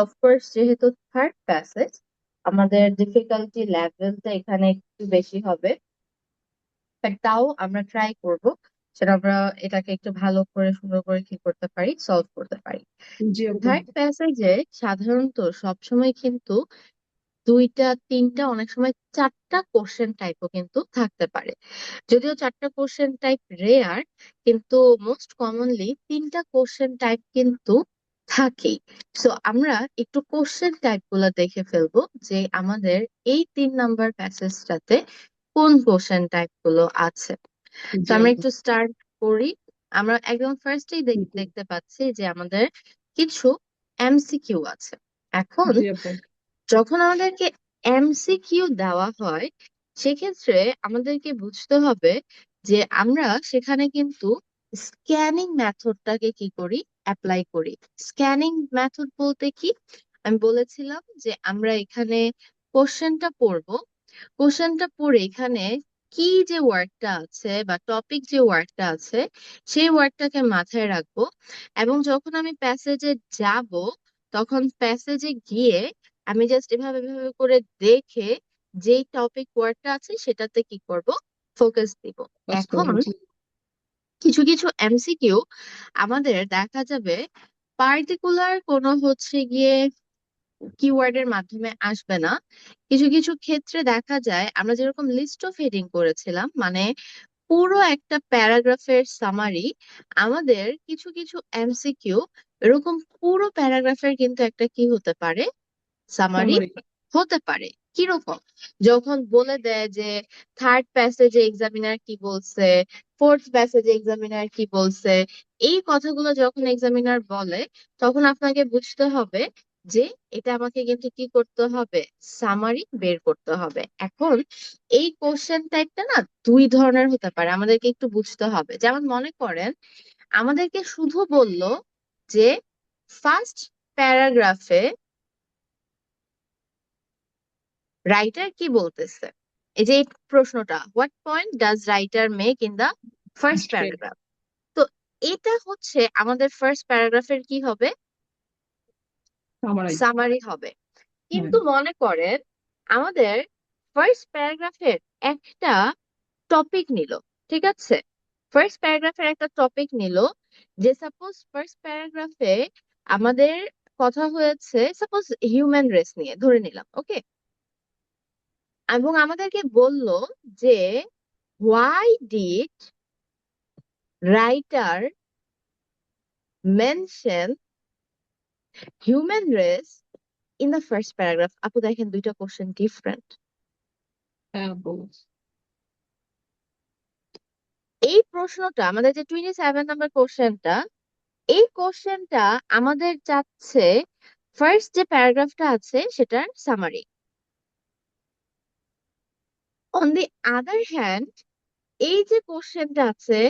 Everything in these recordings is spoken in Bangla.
অফকোর্স যেহেতু থার্ড প্যাসেজ, আমাদের ডিফিকাল্টি লেভেলটা এখানে একটু বেশি হবে, বাট তাও আমরা ট্রাই করব সেটা আমরা এটাকে একটু ভালো করে সুন্দর করে কি করতে পারি, সলভ করতে পারি। জি আপু। থার্ড প্যাসেজে সাধারণত সবসময় কিন্তু দুইটা তিনটা অনেক সময় চারটা কোশ্চেন টাইপও কিন্তু থাকতে পারে। যদিও চারটা কোশ্চেন টাইপ রেয়ার, কিন্তু মোস্ট কমনলি তিনটা কোশ্চেন টাইপ কিন্তু থাকেই। সো আমরা একটু কোশ্চেন টাইপ গুলা দেখে ফেলবো যে আমাদের এই 3 নাম্বার প্যাসেজটাতে কোন কোশ্চেন টাইপ গুলো আছে। তো জি আমরা আপু। একটু স্টার্ট করি। আমরা একদম ফার্স্টেই জি দেখতে পাচ্ছি যে আমাদের কিছু এমসিকিউ আছে। এখন জি আপু। যখন আমাদেরকে এমসিকিউ দেওয়া হয়, সেক্ষেত্রে আমাদেরকে বুঝতে হবে যে আমরা সেখানে কিন্তু স্ক্যানিং মেথডটাকে কি করি, অ্যাপ্লাই করি। স্ক্যানিং মেথড বলতে কি, আমি বলেছিলাম যে আমরা এখানে কোশ্চেনটা পড়বো, কোশ্চেনটা পড়ে এখানে কি যে ওয়ার্ডটা আছে বা টপিক যে ওয়ার্ডটা আছে সেই ওয়ার্ডটাকে মাথায় রাখবো, এবং যখন আমি প্যাসেজে যাব তখন প্যাসেজে গিয়ে আমি জাস্ট এভাবে এভাবে করে দেখে যেই টপিক ওয়ার্ডটা আছে সেটাতে কি করব, ফোকাস দিব। কাজ এখন করবো জি। কিছু কিছু এমসিকিউ আমাদের দেখা যাবে পার্টিকুলার কোনো গিয়ে কিওয়ার্ডের মাধ্যমে আসবে না। কিছু কিছু ক্ষেত্রে দেখা যায় আমরা যেরকম লিস্ট অফ হেডিং করেছিলাম, মানে পুরো একটা প্যারাগ্রাফের সামারি, আমাদের কিছু কিছু এমসিকিউ এরকম পুরো প্যারাগ্রাফের কিন্তু একটা কি হতে পারে, সামারি সামারি। হতে পারে। কিরকম, যখন বলে দেয় যে থার্ড প্যাসেজে এক্সামিনার কি বলছে, ফোর্থ প্যাসেজে এক্সামিনার কি বলছে, এই কথাগুলো যখন এক্সামিনার বলে তখন আপনাকে বুঝতে হবে যে এটা আমাকে কিন্তু কি করতে হবে, সামারি বের করতে হবে। এখন এই কোশ্চেন টাইপটা না দুই ধরনের হতে পারে, আমাদেরকে একটু বুঝতে হবে। যেমন মনে করেন আমাদেরকে শুধু বলল যে ফার্স্ট প্যারাগ্রাফে রাইটার কি বলতেছে। এই যে এই প্রশ্নটা, what point does writer make in the first straight. Paragraph, তো এটা হচ্ছে আমাদের ফার্স্ট প্যারাগ্রাফের কি হবে, সামারাই। সামারি হবে। হ্যাঁ। কিন্তু মনে করেন আমাদের ফার্স্ট প্যারাগ্রাফের একটা টপিক নিল, ঠিক আছে, ফার্স্ট প্যারাগ্রাফের একটা টপিক নিল, যে সাপোজ ফার্স্ট প্যারাগ্রাফে আমাদের কথা হয়েছে সাপোজ হিউম্যান রেস নিয়ে ধরে নিলাম, ওকে, এবং আমাদেরকে বলল যে why did writer mention human race in the first paragraph। আপু দেখেন দুইটা কোশ্চেন ডিফারেন্ট। হ্যাঁ আপু। এই প্রশ্নটা আমাদের যে 27 নাম্বার কোশ্চেনটা, এই কোশ্চেনটা আমাদের চাচ্ছে ফার্স্ট যে প্যারাগ্রাফটা আছে সেটার summary. On the other hand, এই যে কোশ্চেনটা আছে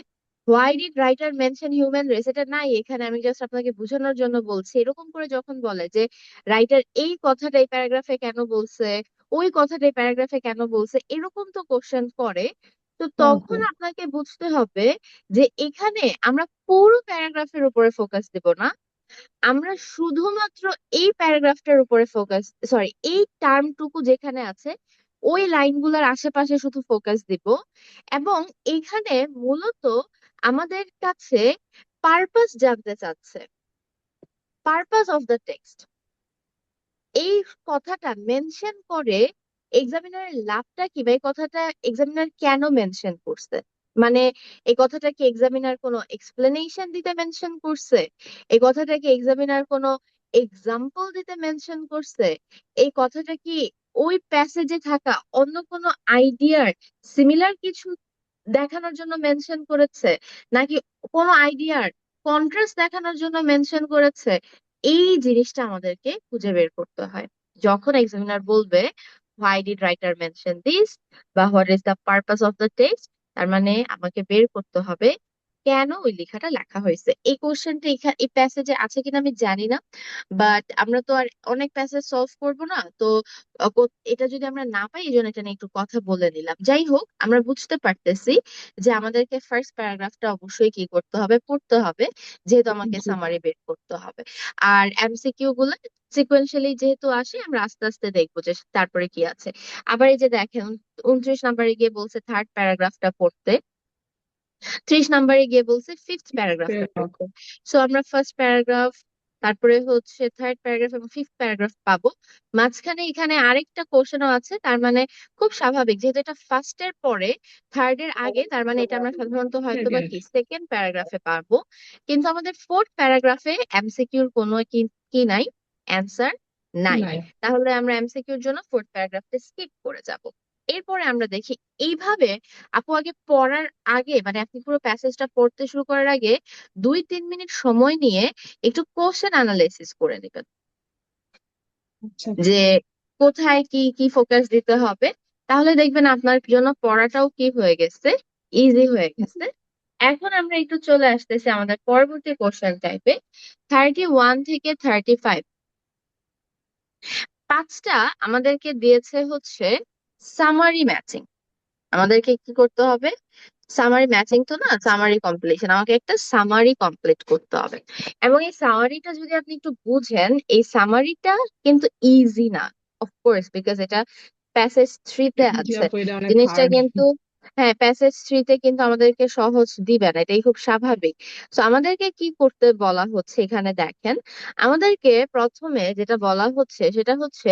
why did writer mention human race, এটা নাই এখানে, আমি জাস্ট আপনাকে বোঝানোর জন্য বলছি। এরকম করে যখন বলে যে রাইটার এই কথাটা এই প্যারাগ্রাফে কেন বলছে, ওই কথাটা এই প্যারাগ্রাফে কেন বলছে, এরকম তো কোশ্চেন করে, তো হ্যাঁ আপু। তখন আপনাকে বুঝতে হবে যে এখানে আমরা পুরো প্যারাগ্রাফের উপরে ফোকাস দেব না, আমরা শুধুমাত্র এই প্যারাগ্রাফটার উপরে ফোকাস, সরি এই টার্মটুকু যেখানে আছে ওই লাইনগুলোর আশেপাশে শুধু ফোকাস দিব। এবং এখানে মূলত আমাদের কাছে পারপাস জানতে চাচ্ছে, পারপাস অফ দ্য টেক্সট। এই কথাটা মেনশন করে এক্সামিনারের লাভটা কি, বা এই কথাটা এক্সামিনার কেন মেনশন করছে, মানে এই কথাটা কি এক্সামিনার কোনো এক্সপ্লেনেশন দিতে মেনশন করছে, এই কথাটা কি এক্সামিনার কোনো এক্সাম্পল দিতে মেনশন করছে, এই কথাটা কি ওই প্যাসেজে থাকা অন্য কোনো আইডিয়ার সিমিলার কিছু দেখানোর জন্য মেনশন করেছে, নাকি কোনো আইডিয়ার কন্ট্রাস্ট দেখানোর জন্য মেনশন করেছে। এই জিনিসটা আমাদেরকে খুঁজে বের করতে হয় যখন এক্সামিনার বলবে why did writer mention this বা what is the purpose of the text, তার মানে আমাকে বের করতে হবে কেন ওই লেখাটা লেখা হয়েছে। এই কোশ্চেনটা এই প্যাসেজে আছে কিনা আমি জানি না, বাট আমরা তো আর অনেক প্যাসেজ সলভ করব না, তো এটা যদি আমরা না পাই এই জন্য এটা নিয়ে একটু কথা বলে নিলাম। যাই হোক, আমরা বুঝতে পারতেছি যে আমাদেরকে ফার্স্ট প্যারাগ্রাফটা অবশ্যই কি করতে হবে, পড়তে হবে, যেহেতু আমাকে জি। সামারি বের করতে হবে। আর এমসিকিউ গুলো সিকোয়েন্সিয়ালি যেহেতু আসে আমরা আস্তে আস্তে দেখবো যে তারপরে কি আছে। আবার এই যে দেখেন 29 নম্বরে গিয়ে বলছে থার্ড প্যারাগ্রাফটা পড়তে, 30 নম্বরে গিয়ে বলছে ফিফথ প্যারাগ্রাফটা প্যারাগ্রাফ। পড়তে। সো আমরা ফার্স্ট প্যারাগ্রাফ, তারপরে হচ্ছে থার্ড প্যারাগ্রাফ এবং ফিফথ প্যারাগ্রাফ পাবো। মাঝখানে এখানে আরেকটা কোশ্চেনও আছে, তার মানে খুব স্বাভাবিক যেহেতু এটা ফার্স্টের পরে থার্ড এর আগে, তার মানে এটা আমরা সাধারণত হয়তো বা কি সেকেন্ড প্যারাগ্রাফে পাবো। কিন্তু আমাদের ফোর্থ প্যারাগ্রাফে এমসিকিউর কোনো কি কি নাই, অ্যান্সার নাই। নাই। তাহলে আমরা এমসিকিউর জন্য ফোর্থ প্যারাগ্রাফটা স্কিপ করে যাব। এরপরে আমরা দেখি এইভাবে আপু আগে পড়ার আগে, মানে আপনি পুরো প্যাসেজটা পড়তে শুরু করার আগে 2-3 মিনিট সময় নিয়ে একটু কোশ্চেন অ্যানালাইসিস করে নেবেন আচ্ছা যে কোথায় কি কি ফোকাস দিতে হবে। তাহলে দেখবেন আপনার জন্য পড়াটাও কি হয়ে গেছে, ইজি হয়ে গেছে। এখন আমরা একটু চলে আসতেছি আমাদের পরবর্তী কোশ্চেন টাইপে। 31 থেকে 35 পাঁচটা আমাদেরকে দিয়েছে হচ্ছে সামারি ম্যাচিং। আমাদেরকে কি করতে হবে? সামারি ম্যাচিং তো না, সামারি কমপ্লিশন, আমাকে একটা সামারি কমপ্লিট করতে হবে। এবং এই সামারিটা যদি আপনি একটু বুঝেন, এই সামারিটা কিন্তু ইজি না, অফকোর্স, বিকজ এটা প্যাসেজ 3-তে জি আছে। আপু, এটা অনেক জিনিসটা হার্ড। কিন্তু, হ্যাঁ, প্যাসেজ 3-তে কিন্তু আমাদেরকে সহজ দিবে না, এটাই খুব স্বাভাবিক। তো আমাদেরকে কি করতে বলা হচ্ছে এখানে দেখেন, আমাদেরকে প্রথমে যেটা বলা হচ্ছে সেটা হচ্ছে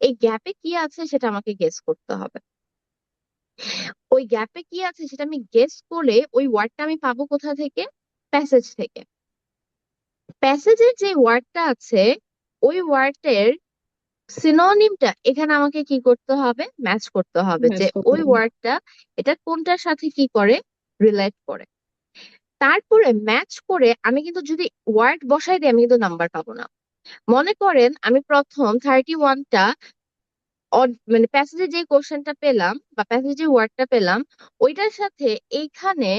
এই গ্যাপে কি আছে সেটা আমাকে গেস করতে হবে। ওই গ্যাপে কি আছে সেটা আমি গেস করলে ওই ওয়ার্ডটা আমি পাবো কোথা থেকে? প্যাসেজ থেকে। প্যাসেজের যে ওয়ার্ডটা আছে ওই ওয়ার্ডের সিনোনিমটা এখানে আমাকে কি করতে হবে? ম্যাচ করতে হবে ম্যাচ যে করতে ওই হবে। ওয়ার্ডটা এটা কোনটার সাথে কি করে, রিলেট করে। তারপরে ম্যাচ করে আমি কিন্তু যদি ওয়ার্ড বসাই দিই আমি কিন্তু নাম্বার পাবো না। মনে করেন আমি প্রথম 31টা মানে প্যাসেজে যে কোশ্চেনটা পেলাম বা প্যাসেজে যে ওয়ার্ডটা পেলাম ওইটার সাথে এইখানে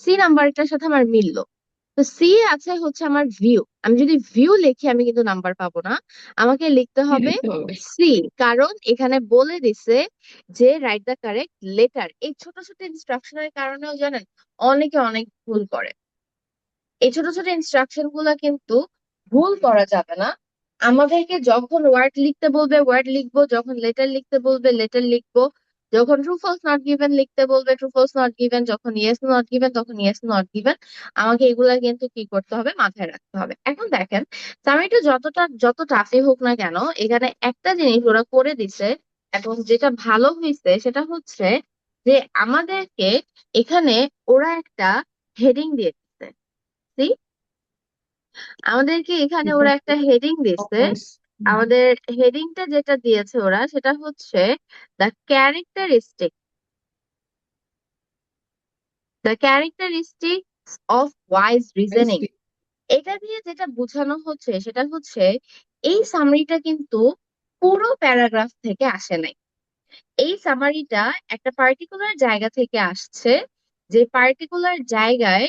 সি নাম্বারটার সাথে আমার মিললো। তো সি আছে হচ্ছে আমার ভিউ, আমি যদি ভিউ লিখি আমি কিন্তু নাম্বার পাবো না, আমাকে লিখতে কি হবে লিখতে হবে? সি। কারণ এখানে বলে দিছে যে রাইট দা কারেক্ট লেটার। এই ছোট ছোট ইনস্ট্রাকশনের কারণেও জানেন অনেকে অনেক ভুল করে। এই ছোট ছোট ইনস্ট্রাকশন গুলা কিন্তু ভুল করা যাবে না। আমাদেরকে যখন ওয়ার্ড লিখতে বলবে ওয়ার্ড লিখবো, যখন লেটার লিখতে বলবে লেটার লিখবো, যখন ট্রু ফলস নট গিভেন লিখতে বলবে ট্রু ফলস নট গিভেন, যখন ইয়েস নট গিভেন তখন ইয়েস নট গিভেন। আমাকে এগুলা কিন্তু কি করতে হবে, মাথায় রাখতে হবে। এখন দেখেন সামিটা যত টাফই হোক না কেন, এখানে একটা জিনিস ওরা করে দিছে এবং যেটা ভালো হয়েছে সেটা হচ্ছে যে আমাদেরকে এখানে ওরা একটা হেডিং দিয়ে দিচ্ছে। See? আমাদেরকে এখানে ওরা একটা হেডিং দিছে। অফকোর্স। আমাদের হেডিংটা যেটা দিয়েছে ওরা সেটা হচ্ছে the characteristic, the characteristics of wise reasoning. এটা দিয়ে যেটা বোঝানো হচ্ছে সেটা হচ্ছে এই সামারিটা কিন্তু পুরো প্যারাগ্রাফ থেকে আসে নাই। এই সামারিটা একটা পার্টিকুলার জায়গা থেকে আসছে, যে পার্টিকুলার জায়গায়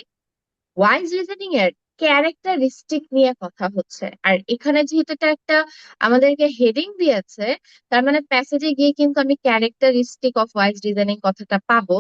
ওয়াইজ রিজনিং এর ক্যারেক্টারিস্টিক নিয়ে কথা হচ্ছে। আর এখানে যেহেতু এটা একটা আমাদেরকে হেডিং দিয়েছে, তার মানে প্যাসেজে গিয়ে কিন্তু আমি ক্যারেক্টারিস্টিক অফ ওয়াইজ রিজনিং কথাটা পাবো।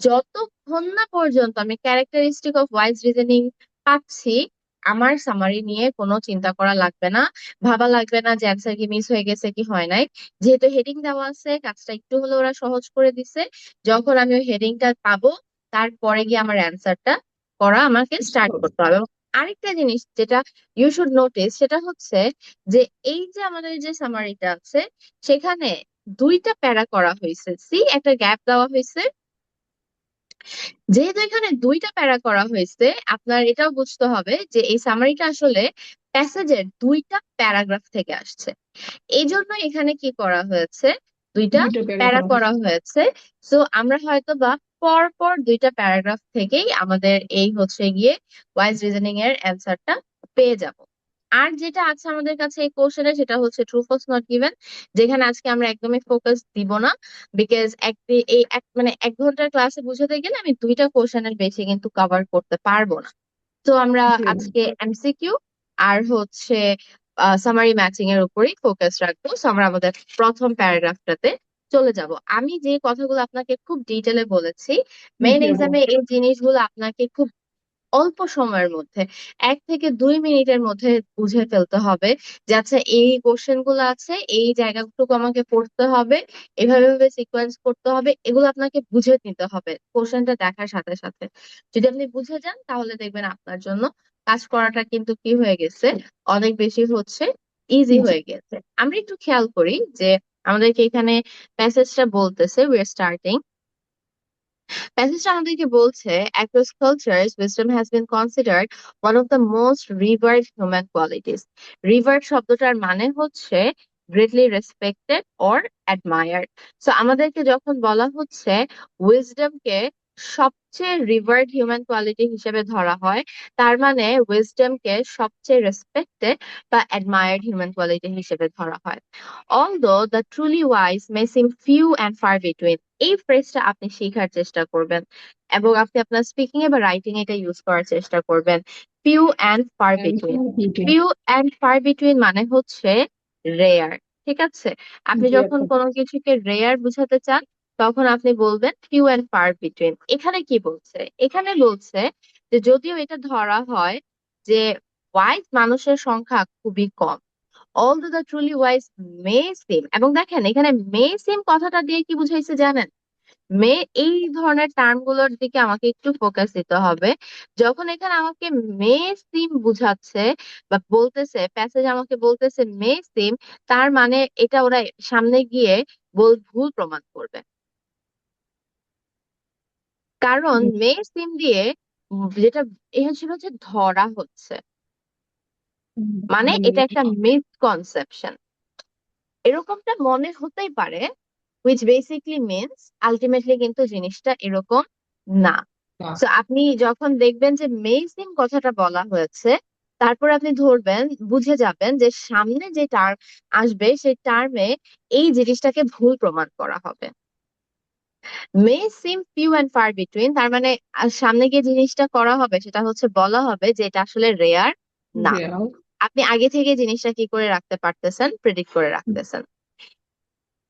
যতক্ষণ না পর্যন্ত আমি ক্যারেক্টারিস্টিক অফ ওয়াইজ রিজনিং পাচ্ছি, আমার সামারি নিয়ে কোনো চিন্তা করা লাগবে না, ভাবা লাগবে না যে অ্যান্সার কি মিস হয়ে গেছে কি হয় নাই। যেহেতু হেডিং দেওয়া আছে কাজটা একটু হলেও ওরা সহজ করে দিছে। যখন আমি ওই হেডিংটা পাবো তারপরে গিয়ে আমার অ্যান্সারটা করা আমাকে স্টার্ট করতে হবে। এবং আরেকটা জিনিস যেটা ইউ শুড নোটিস সেটা হচ্ছে যে এই যে আমাদের যে সামারিটা আছে সেখানে দুইটা প্যারা করা হয়েছে, সি একটা গ্যাপ দেওয়া হয়েছে। যেহেতু এখানে দুইটা প্যারা করা হয়েছে আপনার এটাও বুঝতে হবে যে এই সামারিটা আসলে প্যাসেজের দুইটা প্যারাগ্রাফ থেকে আসছে। এই জন্য এখানে কি করা হয়েছে, দুইটা দুইটা প্যারা প্যারা করা করা হয়েছে। হয়েছে। সো আমরা হয়তো বা পর পর দুইটা প্যারাগ্রাফ থেকেই আমাদের এই হচ্ছে গিয়ে ওয়াইজ রিজনিং এর অ্যান্সারটা পেয়ে যাব। আর যেটা আছে আমাদের কাছে এই কোশ্চেনে সেটা হচ্ছে ট্রু ফলস নট গিভেন, যেখানে আজকে আমরা একদমই ফোকাস দিব না। বিকজ এই এক মানে 1 ঘন্টার ক্লাসে বুঝাতে গেলে আমি দুইটা কোশ্চেনের বেশি কিন্তু কভার করতে পারবো না। তো আমরা জি আপু। আজকে এমসিকিউ আর হচ্ছে সামারি ম্যাচিং এর উপরেই ফোকাস রাখবো। সো আমরা আমাদের প্রথম প্যারাগ্রাফটাতে চলে যাব। আমি যে কথাগুলো আপনাকে খুব ডিটেলে বলেছি, মেইন জি আপু। এক্সামে এই জিনিসগুলো আপনাকে খুব অল্প সময়ের মধ্যে 1 থেকে 2 মিনিটের মধ্যে বুঝে ফেলতে হবে যে আচ্ছা এই কোশ্চেন গুলো আছে, এই জায়গাটুকু আমাকে পড়তে হবে, এভাবে ভাবে সিকোয়েন্স করতে হবে, এগুলো আপনাকে বুঝে নিতে হবে কোশ্চেনটা দেখার সাথে সাথে। যদি আপনি বুঝে যান তাহলে দেখবেন আপনার জন্য কাজ করাটা কিন্তু কি হয়ে গেছে, অনেক বেশি হচ্ছে ইজি জি। হয়ে গেছে। আমরা একটু খেয়াল করি যে আমাদেরকে এখানে প্যাসেজটা বলতেছে, উই আর স্টার্টিং। প্যাসেজটা আমাদেরকে বলছে, across cultures wisdom has been considered one of the most revered human qualities. Revered শব্দটার মানে হচ্ছে greatly respected or admired. So আমাদেরকে যখন বলা হচ্ছে wisdom কে সবচেয়ে রিভার্ড হিউম্যান কোয়ালিটি হিসেবে ধরা হয়, তার মানে wisdom কে সবচেয়ে রেসপেক্টেড বা অ্যাডমায়ার্ড হিউম্যান কোয়ালিটি হিসেবে ধরা হয়। Although the truly wise may seem few and far between, এই ফ্রেজটা আপনি শেখার চেষ্টা করবেন এবং আপনি আপনার স্পিকিং এ বা রাইটিং এটা ইউজ করার চেষ্টা করবেন। Few and far between. Meeting. Few and far between মানে হচ্ছে রেয়ার। ঠিক আছে, আপনি জি যখন আপু। কোনো কিছুকে রেয়ার বুঝাতে চান তখন আপনি বলবেন ফিউ অ্যান্ড ফার বিটুইন। এখানে কি বলছে, এখানে বলছে যে যদিও এটা ধরা হয় যে ওয়াইজ মানুষের সংখ্যা খুবই কম, although the truly wise may seem, এবং দেখেন এখানে মে সিম কথাটা দিয়ে কি বুঝাইছে জানেন? মে, এই ধরনের টার্ম গুলোর দিকে আমাকে একটু ফোকাস দিতে হবে। যখন এখানে আমাকে মে সিম বুঝাচ্ছে বা বলতেছে, প্যাসেজ আমাকে বলতেছে মে সিম, তার মানে এটা ওরা সামনে গিয়ে ভুল প্রমাণ করবে। কারণ মে সিম দিয়ে যেটা এখানে ছিল হচ্ছে ধরা হচ্ছে, মানে এটা একটা মিসকনসেপশন, এরকমটা মনে হতেই পারে, which basically means ultimately কিন্তু জিনিসটা এরকম না। তো আপনি যখন দেখবেন যে মেইসিং কথাটা বলা হয়েছে, তারপর আপনি ধরবেন, বুঝে যাবেন যে সামনে যে টার্ম আসবে সেই টার্মে এই জিনিসটাকে ভুল প্রমাণ করা হবে। মে সিম ফিউ অ্যান্ড ফার বিটুইন, তার মানে সামনে গিয়ে জিনিসটা করা হবে সেটা হচ্ছে বলা হবে যে এটা আসলে রেয়ার না। রিয়াল। আপনি আগে থেকে জিনিসটা কি করে রাখতে পারতেছেন, প্রেডিক্ট করে রাখতেছেন।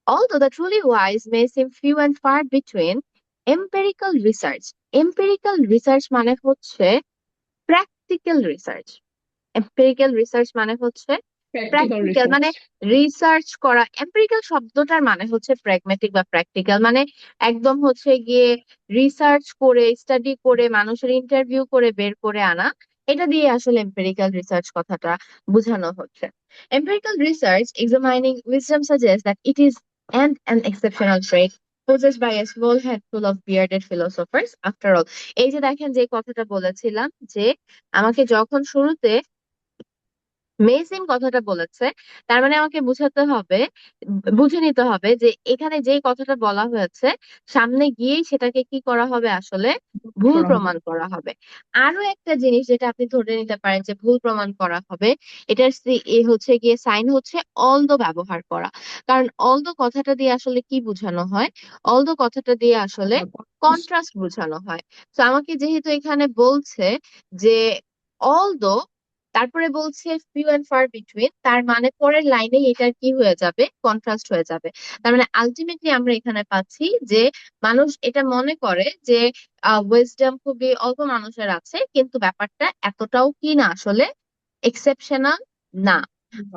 Although the truly wise may seem few and far between, empirical research. Empirical research মানে হচ্ছে practical research. এম্পিরিক্যাল রিসার্চ মানে হচ্ছে প্র্যাকটিক্যাল প্র্যাকটিক্যাল, রিসার্চ। মানে রিসার্চ করা। এম্পিরিক্যাল শব্দটার মানে হচ্ছে প্র্যাগম্যাটিক বা প্র্যাকটিক্যাল, মানে একদম হচ্ছে গিয়ে রিসার্চ করে, স্টাডি করে, মানুষের ইন্টারভিউ করে বের করে আনা, এটা দিয়ে আসলে এম্পিরিক্যাল রিসার্চ কথাটা বোঝানো হচ্ছে। Empirical research examining wisdom suggests that it is an exceptional trait possessed by a small handful of bearded philosophers after all. এই যে দেখেন যে কথাটা বলেছিলাম যে আমাকে যখন শুরুতে মেসিম কথাটা বলেছে, তার মানে আমাকে বুঝাতে হবে, বুঝে নিতে হবে যে এখানে যে কথাটা বলা হয়েছে সামনে গিয়েই সেটাকে কি করা হবে, আসলে ভুল করা হবে। প্রমাণ করা হবে। আরো একটা জিনিস যেটা আপনি ধরে নিতে পারেন যে ভুল প্রমাণ করা হবে, এটার এ হচ্ছে গিয়ে সাইন হচ্ছে অলদো ব্যবহার করা। কারণ অলদো কথাটা দিয়ে আসলে কি বোঝানো হয়, অলদো কথাটা দিয়ে আসলে কন্ট্রাস্ট বোঝানো হয়। তো আমাকে যেহেতু এখানে বলছে যে অলদো, তারপরে বলছে ফিউ অ্যান্ড ফার বিটুইন, তার মানে পরের লাইনে এটার কি হয়ে যাবে, কন্ট্রাস্ট হয়ে যাবে। তার মানে আলটিমেটলি আমরা এখানে পাচ্ছি যে মানুষ এটা মনে করে যে উইজডম খুবই অল্প মানুষের আছে, কিন্তু ব্যাপারটা এতটাও কি না আসলে, এক্সেপশনাল না।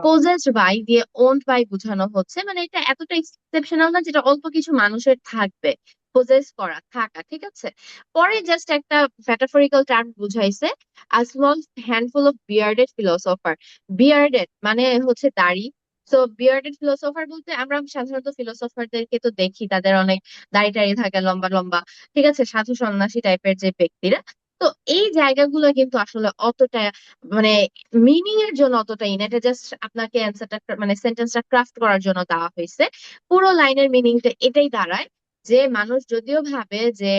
পোজেসড বাই দিয়ে ওন্ড বাই বোঝানো হচ্ছে, মানে এটা এতটা এক্সেপশনাল না যেটা অল্প কিছু মানুষের থাকবে, পোজেস করা, থাকা। ঠিক আছে, পরে জাস্ট একটা মেটাফরিক্যাল টার্ম বুঝাইছে, a small handful of bearded philosopher. Bearded মানে হচ্ছে দাড়ি। তো বিয়ার্ডেড ফিলোসোফার বলতে আমরা সাধারণত ফিলোসোফারদেরকে তো দেখি তাদের অনেক দাড়ি টাড়ি থাকে লম্বা লম্বা, ঠিক আছে, সাধু সন্ন্যাসী টাইপের যে ব্যক্তিরা। তো এই জায়গাগুলো কিন্তু আসলে অতটা মানে মিনিং এর জন্য অতটাই না, এটা জাস্ট আপনাকে অ্যান্সারটা মানে সেন্টেন্সটা ক্রাফট করার জন্য দেওয়া হয়েছে। পুরো লাইনের মিনিংটা এটাই দাঁড়ায় যে মানুষ যদিও ভাবে যে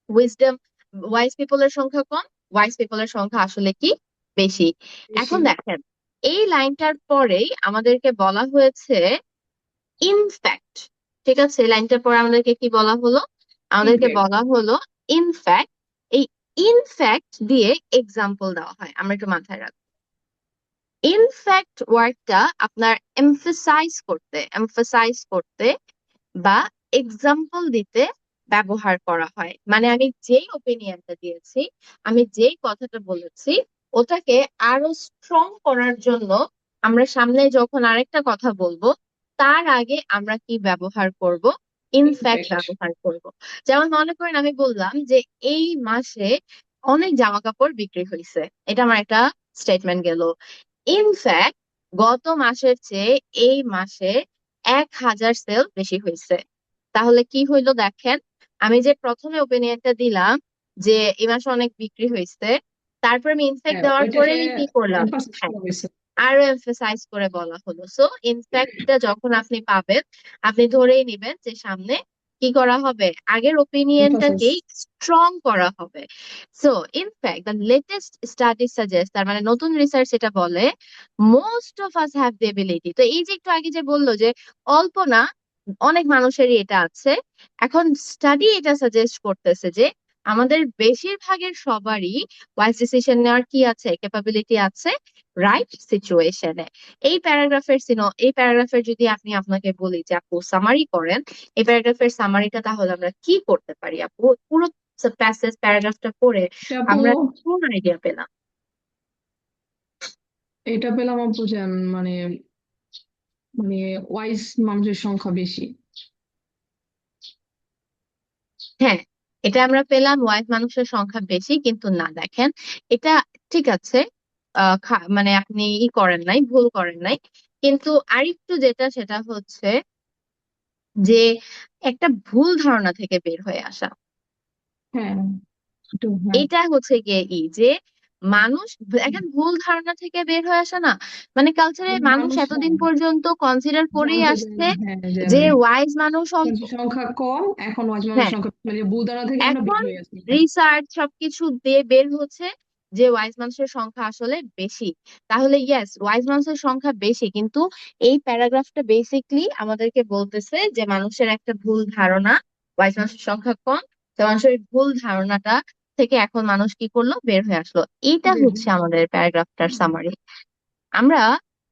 উইজডম, ওয়াইজ পিপলের সংখ্যা কম, ওয়াইজ পিপলের সংখ্যা আসলে কি বেশি। বেশি। এখন দেখেন এই লাইনটার পরেই আমাদেরকে বলা হয়েছে ইনফ্যাক্ট। ঠিক আছে, লাইনটার পরে আমাদেরকে কি বলা হলো, আমাদেরকে ইনফ্যাক্ট। বলা হলো ইনফ্যাক্ট। এই ইনফ্যাক্ট দিয়ে এক্সাম্পল দেওয়া হয়, আমরা একটু মাথায় রাখবো। ইনফ্যাক্ট ওয়ার্ডটা আপনার এমফেসাইজ করতে বা এক্সাম্পল দিতে ব্যবহার করা হয়। মানে আমি যেই ওপিনিয়নটা দিয়েছি, আমি যেই কথাটা বলেছি, ওটাকে আরো স্ট্রং করার জন্য আমরা সামনে যখন আরেকটা কথা বলবো, তার আগে আমরা কি ব্যবহার করব? In fact in fact. ব্যবহার করব। যেমন মনে করেন আমি বললাম যে এই মাসে অনেক জামা কাপড় বিক্রি হয়েছে, এটা আমার একটা স্টেটমেন্ট গেল। ইনফ্যাক্ট গত মাসের চেয়ে এই মাসে 1,000 সেল বেশি হয়েছে। তাহলে কি হইলো দেখেন, আমি যে প্রথমে ওপিনিয়নটা দিলাম যে এই মাসে অনেক বিক্রি হয়েছে, তারপর আমি ইনফ্যাক্ট হ্যাঁ, দেওয়ার ওইটাকে পরেই কি করলাম? এমফাসিস হ্যাঁ, করা হয়েছে। আরো এমফেসাইজ করে বলা হলো। সো ইনফ্যাক্টটা যখন আপনি পাবেন, আপনি ধরেই নিবেন যে সামনে কি করা হবে, আগের এমফাসিস। ওপিনিয়নটাকেই স্ট্রং করা হবে। So in fact the latest study suggest, তার মানে নতুন রিসার্চ এটা বলে, most of us have the ability. তো এই যে একটু আগে যে বললো যে অল্প না, অনেক মানুষেরই এটা আছে, এখন স্টাডি এটা সাজেস্ট করতেছে যে আমাদের বেশিরভাগের সবারই ওয়াইজ ডিসিশন নেওয়ার কি আছে, ক্যাপাবিলিটি আছে, রাইট সিচুয়েশনে। এই প্যারাগ্রাফের যদি আপনি, আপনাকে বলি যে আপু সামারি করেন, এই প্যারাগ্রাফের সামারিটা, তাহলে আমরা কি করতে পারি আপু? পুরো প্যাসেজ প্যারাগ্রাফটা পড়ে এটা আপু, আমরা কোন আইডিয়া পেলাম? এটা পেলাম আপু যে মানে মানে ওয়াইজ মানুষের সংখ্যা বেশি। হ্যাঁ, এটা আমরা পেলাম ওয়াইজ মানুষের সংখ্যা বেশি, কিন্তু না দেখেন, এটা ঠিক আছে, মানে আপনি করেন নাই, ভুল করেন নাই, কিন্তু আরেকটু যেটা সেটা হচ্ছে যে একটা ভুল ধারণা থেকে বের হয়ে আসা। হ্যাঁ, একটু হ্যাঁ। এটা হচ্ছে গিয়ে যে মানুষ, এখন ভুল ধারণা থেকে বের হয়ে আসা না, মানে কালচারে মানুষ মানুষ, হ্যাঁ, এতদিন পর্যন্ত কনসিডার করেই জানতো যে আসছে হ্যাঁ যে যে ওয়াইজ মানুষ অল্প। মানুষের সংখ্যা কম, এখন ওয়াইজ মানুষের হ্যাঁ, সংখ্যা মানে বুলদানা থেকে আমরা বের এখন হয়ে আসি, হ্যাঁ। রিসার্চ সবকিছু দিয়ে বের হচ্ছে যে ওয়াইজ মানুষের সংখ্যা আসলে বেশি। তাহলে ইয়েস, ওয়াইজ মানুষের সংখ্যা বেশি, কিন্তু এই প্যারাগ্রাফটা বেসিকলি আমাদেরকে বলতেছে যে মানুষের একটা ভুল ধারণা, ওয়াইজ মানুষের সংখ্যা কম, তো মানুষের এই ভুল ধারণাটা থেকে এখন মানুষ কি করলো, বের হয়ে আসলো। এইটা বের হচ্ছে হয়ে আসি। আমাদের প্যারাগ্রাফটার সামারি। আমরা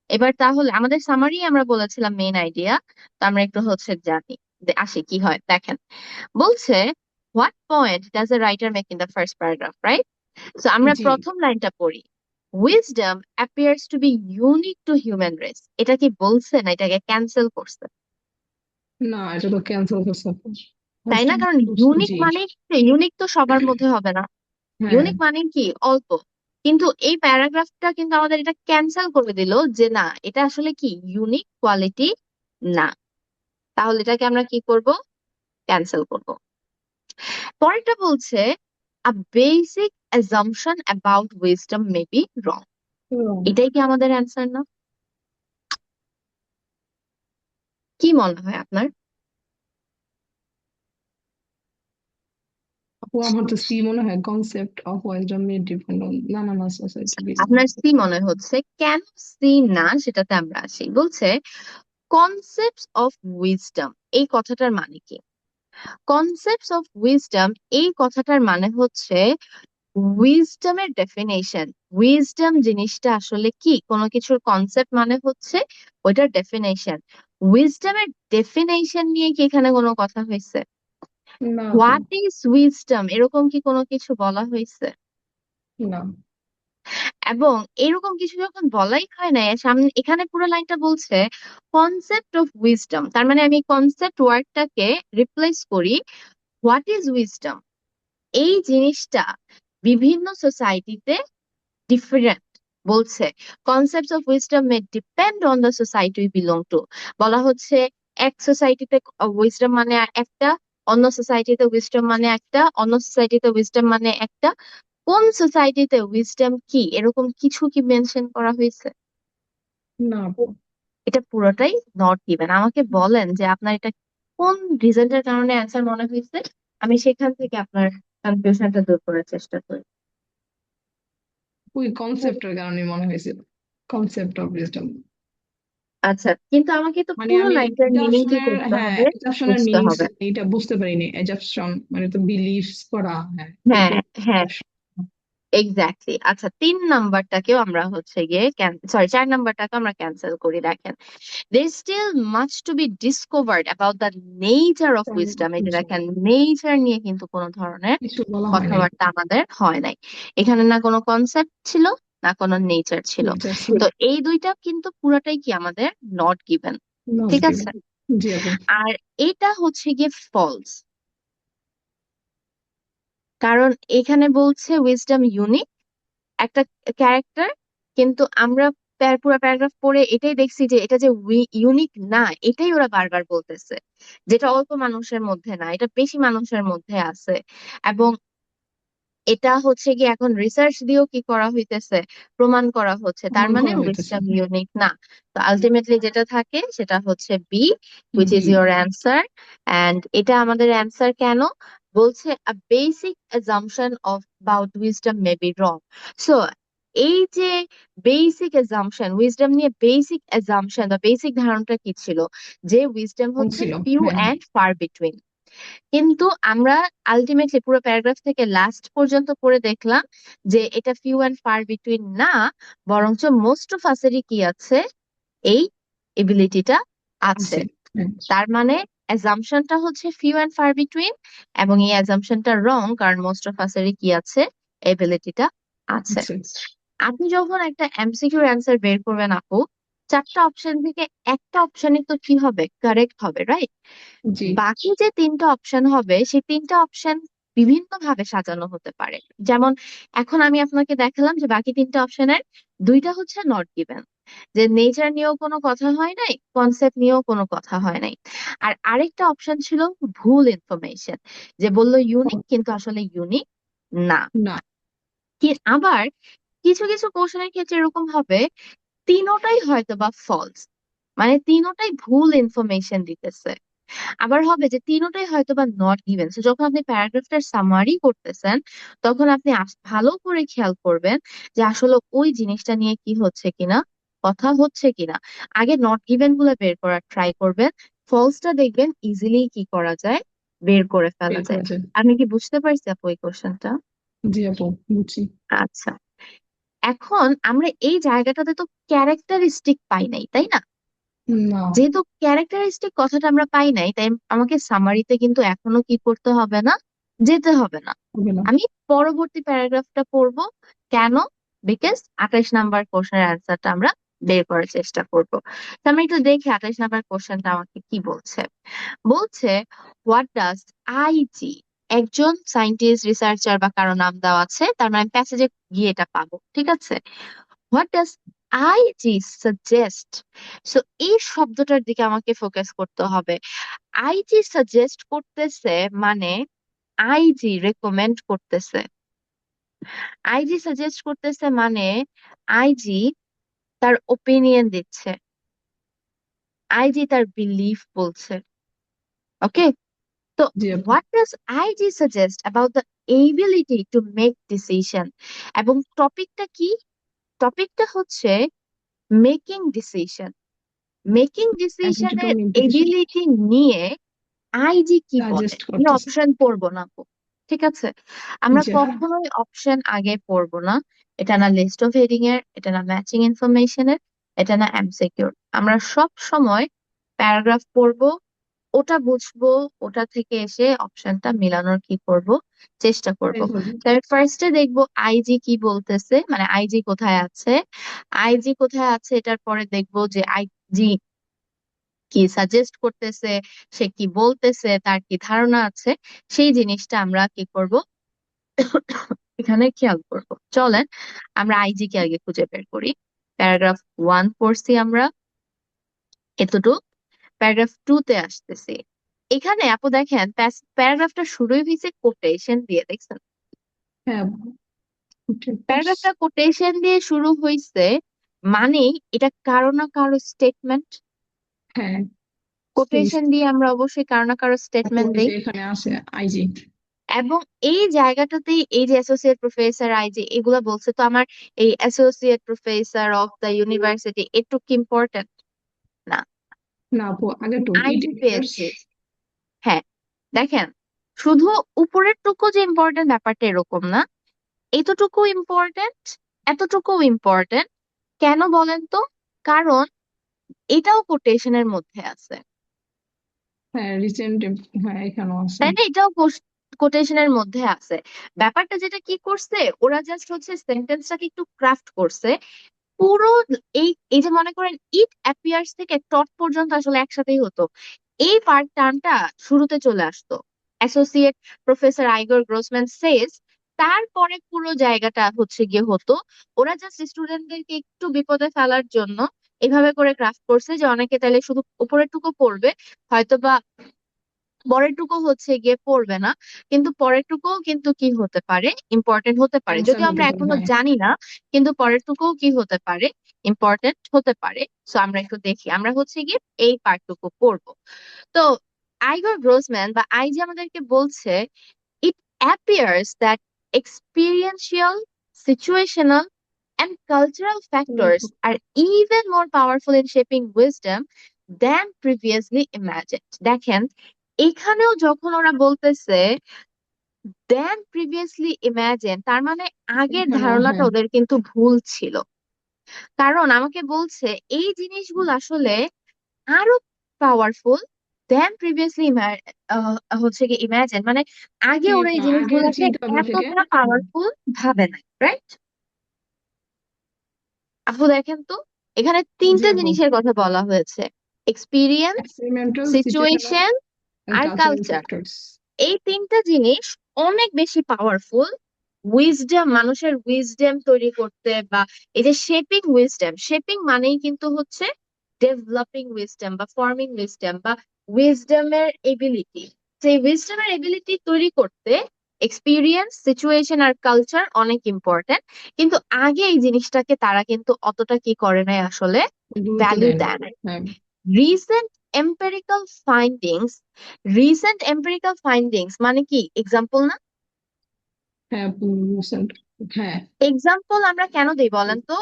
এবার তাহলে আমাদের সামারি আমরা বলেছিলাম মেইন আইডিয়া, তো আমরা একটু হচ্ছে জানি, আসি কি হয় দেখেন। বলছে, what point does a writer make in the first paragraph, right? So আমরা জি। প্রথম লাইনটা পড়ি, wisdom appears to be unique to human race. এটা কি বলছে না এটাকে ক্যান্সেল করছে? না, এটা তো ক্যান্সেল করছে আপু। তাই ফার্স্ট না? কারণ বলছে ইউনিক জি। মানে, ইউনিক তো সবার মধ্যে হবে না। হ্যাঁ। ইউনিক মানে কি, অল্প। কিন্তু এই প্যারাগ্রাফটা কিন্তু আমাদের এটা ক্যান্সেল করে দিল যে না, এটা আসলে কি ইউনিক কোয়ালিটি না। তাহলে এটাকে আমরা কি করব? ক্যান্সেল করব। পরেরটা বলছে, a basic assumption about wisdom may be wrong. Hmm. এটাই কি আমাদের অ্যান্সার না? কি মনে হয় আপনার? আপু, আমার তো সি মনে হয়, concept of wisdom may depend on না না না সোসাইটি বেসড। আপনার সি মনে হচ্ছে, কেন সি না সেটাতে আমরা আসি। বলছে কনসেপ্টস অফ উইজডম, এই কথাটার মানে কি? কনসেপ্টস অফ উইজডম, এই কথাটার মানে হচ্ছে উইজডমের ডেফিনেশন। উইজডম জিনিসটা আসলে কি, কোনো কিছুর কনসেপ্ট মানে হচ্ছে ওইটার ডেফিনেশন। উইজডমের ডেফিনেশন নিয়ে কি এখানে কোনো কথা হয়েছে? না আপু। হোয়াট ইজ উইজডম, এরকম কি কোনো কিছু বলা হয়েছে? না। এবং এরকম কিছু যখন বলাই হয় না, সামনে এখানে পুরো লাইনটা বলছে কনসেপ্ট অফ উইজডম, তার মানে আমি কনসেপ্ট ওয়ার্ডটাকে রিপ্লেস করি, হোয়াট ইজ উইজডম। এই জিনিসটা বিভিন্ন সোসাইটিতে ডিফারেন্ট। বলছে concept of wisdom May depend on the society we belong to. বলা হচ্ছে এক সোসাইটিতে উইজডম মানে একটা, অন্য সোসাইটিতে উইজডম মানে একটা, অন্য সোসাইটিতে উইজডম মানে একটা। কোন সোসাইটিতে উইজডম কি, এরকম কিছু কি মেনশন করা হয়েছে? না আপু। এটা পুরোটাই নট গিভেন। আমাকে বলেন যে আপনার এটা কোন রিজনটার কারণে অ্যান্সার মনে হয়েছে, আমি সেখান থেকে আপনার কনফিউশনটা দূর করার চেষ্টা করি। ওই কনসেপ্টের কারণে মনে হয়েছিল, কনসেপ্ট অফ উইজডম। আচ্ছা, কিন্তু আমাকে তো মানে পুরো আমি লাইনটার মিনিং কি এজাপশনের, করতে হ্যাঁ, হবে, এজাপশনের বুঝতে মিনিংস হবে। এইটা বুঝতে পারিনি। এজাপশন মানে তো বিলিভস করা, হ্যাঁ, হ্যাঁ, এরকম হ্যাঁ, assumption। এক্স্যাক্টলি। আচ্ছা, 3 নাম্বারটাকেও আমরা হচ্ছে গিয়ে সরি, 4 নাম্বারটাকে আমরা ক্যান্সেল করি। দেখেন, there is still much to be discovered about the nature of তেমন wisdom. এই যে কিছু দেখেন, নেচার নিয়ে কিন্তু কোনো ধরনের কিছু বলা হয় নাই। কথাবার্তা আমাদের হয় নাই। এখানে না কোনো কনসেপ্ট ছিল, না কোনো নেচার ছিল। নেচার ছিল তো এই দুইটা কিন্তু পুরাটাই কি আমাদের নট গিভেন। নট ঠিক আছে। গিভেন। জি আপু। আর এটা হচ্ছে গিয়ে ফলস, কারণ এখানে বলছে উইজডম ইউনিক একটা ক্যারেক্টার, কিন্তু আমরা পুরো প্যারাগ্রাফ পড়ে এটাই দেখছি যে এটা যে ইউনিক না, এটাই ওরা বারবার বলতেছে। যেটা অল্প মানুষের মধ্যে না, এটা বেশি মানুষের মধ্যে আছে। এবং এটা হচ্ছে কি এখন রিসার্চ দিয়েও কি করা হইতেছে, প্রমাণ করা হচ্ছে, তার প্রমাণ মানে করা হইতেছে। উইজডম ইউনিক না। তো আলটিমেটলি যেটা থাকে সেটা হচ্ছে B, which B. Is your answer. And এটা আমাদের অ্যান্সার কেন বলছে, a basic assumption of about wisdom may be wrong. So এই যে বেসিক অ্যাজাম্পশন, উইজডম নিয়ে বেসিক অ্যাজাম্পশন বা বেসিক ধারণাটা কি ছিল, যে উইজডম কম হচ্ছে ছিল। ফিউ হ্যাঁ। And far between. কিন্তু আমরা আলটিমেটলি পুরো প্যারাগ্রাফ থেকে লাস্ট পর্যন্ত পড়ে দেখলাম যে এটা ফিউ অ্যান্ড ফার বিটুইন না, বরঞ্চ মোস্ট অফ আসারই কি আছে, এই এবিলিটিটা আছে। আছে। হ্যাঁ। তার মানে অ্যাজাম্পশনটা হচ্ছে ফিউ অ্যান্ড ফার বিটুইন, এবং এই অ্যাজাম্পশনটা রং, কারণ মোস্ট অফ আসারই কি আছে, এবিলিটিটা আছে। আছে। আপনি যখন একটা এমসিকিউর অ্যান্সার বের করবেন আপু, 4টা অপশন থেকে একটা অপশনই তো কি হবে, কারেক্ট হবে, রাইট? জি। বাকি যে 3টা অপশন হবে, সেই 3টা অপশন বিভিন্ন ভাবে সাজানো হতে পারে। যেমন এখন আমি আপনাকে দেখালাম যে বাকি 3টা অপশনের 2টা হচ্ছে নট গিভেন, যে নেচার নিয়েও কোনো কথা হয় নাই, কনসেপ্ট নিয়েও কোনো কথা হয় নাই। আর আরেকটা অপশন ছিল ভুল ইনফরমেশন, যে বললো ইউনিক কিন্তু আসলে ইউনিক না। না। কি আবার কিছু কিছু কোশ্চেনের ক্ষেত্রে এরকম হবে, তিনোটাই হয়তো বা ফলস, মানে তিনোটাই ভুল ইনফরমেশন দিতেছে। আবার হবে যে তিনোটাই হয়তো বা নট গিভেন। সো যখন আপনি প্যারাগ্রাফটার সামারি করতেছেন, তখন আপনি ভালো করে খেয়াল করবেন যে আসলে ওই জিনিসটা নিয়ে কি হচ্ছে কিনা, কথা হচ্ছে কিনা। আগে নট গিভেন গুলো বের করার ট্রাই করবেন, ফলসটা দেখবেন ইজিলি কি করা যায়, বের করে ফেলা বের যায়। করা যায়। আমি কি বুঝতে পারছি আপু এই কোশ্চেনটা? জি আপু, বুঝছি। আচ্ছা, এখন আমরা এই জায়গাটাতে তো ক্যারেক্টারিস্টিক পাই নাই, তাই না? না। যেহেতু ক্যারেক্টারিস্টিক কথাটা আমরা পাই নাই, তাই আমাকে সামারিতে কিন্তু এখনো কি করতে হবে না, যেতে হবে না। হবে না। আমি পরবর্তী প্যারাগ্রাফটা পড়বো। কেন? বিকজ 28 নাম্বার কোশ্চেনের অ্যান্সারটা আমরা বের করার চেষ্টা করব। তো আমি একটু দেখি 28 নাম্বার কোশ্চেনটা আমাকে কি বলছে। বলছে, হোয়াট ডাজ আইজি, একজন সায়েন্টিস্ট, রিসার্চার বা কারো নাম দেওয়া আছে, তার মানে প্যাসেজে গিয়ে এটা পাবো, ঠিক আছে? What does IG suggest. So এই শব্দটার দিকে আমাকে ফোকাস করতে হবে। আইজি সাজেস্ট করতেছে মানে আইজি রেকমেন্ড করতেছে। আইজি সাজেস্ট করতেছে মানে আইজি তার ওপিনিয়ন দিচ্ছে, আইজি তার বিলিফ বলছে। ওকে। তো জি আপু। What does IG suggest about the ability to make decision. এবং টপিকটা কি? টপিকটা হচ্ছে making decision. Making ability to ডিসিশনের মেক ডিসিশন এবিলিটি নিয়ে আইজি কি বলে। সাজেস্ট আমি করতেছে। অপশন পড়বো না আপু, ঠিক আছে? আমরা জি আপু। কখনোই অপশন আগে পড়বো না। এটা না লিস্ট অফ হেডিং এর, এটা না ম্যাচিং ইনফরমেশনের, এটা না এমসিকিউর। আমরা সব সময় প্যারাগ্রাফ পড়বো, ওটা বুঝবো, ওটা থেকে এসে অপশনটা মিলানোর কি করব, চেষ্টা করব। ট্রাই করবো। তাহলে ফার্স্টে দেখবো আইজি কি বলতেছে, মানে আইজি কোথায় আছে। আইজি কোথায় আছে এটার পরে দেখবো যে আইজি কি সাজেস্ট করতেছে, সে কি বলতেছে, তার কি ধারণা আছে, সেই জিনিসটা আমরা কি করব, এখানে খেয়াল করব। চলেন আমরা আইজি কে আগে খুঁজে বের করি। প্যারাগ্রাফ 1 পড়ছি আমরা, এতটুক। প্যারাগ্রাফ 2 তে আসতেছি। এখানে আপু দেখেন, প্যারাগ্রাফটা শুরুই হয়েছে কোটেশন দিয়ে, দেখছেন? হ্যাঁ আপু, ঠিক আছে। প্যারাগ্রাফটা কোটেশন দিয়ে শুরু হয়েছে, মানেই এটা কারো না কারো স্টেটমেন্ট। হ্যাঁ। সেই কোটেশন দিয়ে আমরা অবশ্যই কারো না কারো আপু, স্টেটমেন্ট এই দেই। যে এখানে আছে আইজি। এবং এই জায়গাটাতেই এই যে অ্যাসোসিয়েট প্রফেসর আইজি এগুলা বলছে, তো আমার এই associate professor of the university একটু কি ইম্পর্টেন্ট না? না আপু, আগে তো ইট আইজি ইয়ার্স। পেয়েছে। হ্যাঁ, দেখেন, শুধু উপরের টুকু যে ইম্পর্টেন্ট ব্যাপারটা এরকম না। এতটুকু ইম্পর্টেন্ট, এতটুকু ইম্পর্টেন্ট কেন বলেন তো? কারণ এটাও কোটেশনের মধ্যে আছে, হ্যাঁ রিসেন্ট, হ্যাঁ এখানেও আছে। তাই না? এটাও কোটেশনের মধ্যে আছে। ব্যাপারটা যেটা কি করছে, ওরা জাস্ট হচ্ছে সেন্টেন্সটাকে একটু ক্রাফট করছে পুরো। এই এই যে মনে করেন ইট অ্যাপিয়ার্স থেকে টট পর্যন্ত আসলে একসাথেই হতো, এই পার্ট টার্মটা শুরুতে চলে আসতো, অ্যাসোসিয়েট প্রফেসর আইগর গ্রোসম্যান সেজ, তারপরে পুরো জায়গাটা হচ্ছে গিয়ে হতো। ওরা জাস্ট স্টুডেন্টদেরকে একটু বিপদে ফেলার জন্য এভাবে করে ক্রাফট করছে যে অনেকে তাহলে শুধু উপরের টুকু পড়বে, হয়তোবা পরেরটুকু হচ্ছে গিয়ে পড়বে না। কিন্তু পরেরটুকুও কিন্তু কি হতে পারে, ইম্পর্টেন্ট হতে পারে, অ্যান্সার যদিও হতে আমরা পারে, এখনো হ্যাঁ। জানি না। কিন্তু পরেরটুকুও কি হতে পারে, ইম্পর্টেন্ট হতে পারে। সো আমরা একটু দেখি, আমরা হচ্ছে গিয়ে এই পার্টটুকু পড়বো। তো আইগর গ্রোসম্যান বা আই যে আমাদেরকে বলছে, it appears that experiential, situational, and cultural factors are even more powerful in shaping wisdom than previously imagined. দেখেন, এখানেও যখন ওরা বলতেছে than previously imagined, তার মানে আগের এখানেও ধারণাটা হ্যাঁ। ওদের কিন্তু ভুল ছিল। কারণ আমাকে বলছে এই জিনিসগুলো আসলে আরো পাওয়ারফুল দেন প্রিভিয়াসলি হচ্ছে কি ইমাজিন, মানে আগে ওরা এই আগের জিনিসগুলোকে চিন্তা ভাবনা থেকে। এতটা পাওয়ারফুল ভাবে নাই, রাইট? আপু দেখেন তো, এখানে জি তিনটা আপু। জিনিসের কথা বলা হয়েছে: experience, experimental, situational situation, and আর কালচারাল কালচার। ফ্যাক্টরস। এই তিনটা জিনিস অনেক বেশি পাওয়ারফুল উইজডম, মানুষের উইজডম তৈরি করতে, বা এই যে শেপিং উইজডম, শেপিং মানেই কিন্তু হচ্ছে ডেভেলপিং উইজডম বা ফর্মিং উইজডম বা উইজডমের এবিলিটি। সেই উইজডমের এবিলিটি তৈরি করতে এক্সপিরিয়েন্স, সিচুয়েশন আর কালচার অনেক ইম্পর্টেন্ট। কিন্তু আগে এই জিনিসটাকে তারা কিন্তু অতটা কি করে নাই আসলে, গুরুত্ব ভ্যালু দেয় না। দেয় নাই। হ্যাঁ। Recent empirical findings, recent empirical findings মানে কি এক্সাম্পল না? হ্যাঁ recent, হ্যাঁ। এক্সাম্পল আমরা কেন দিই বলেন তো?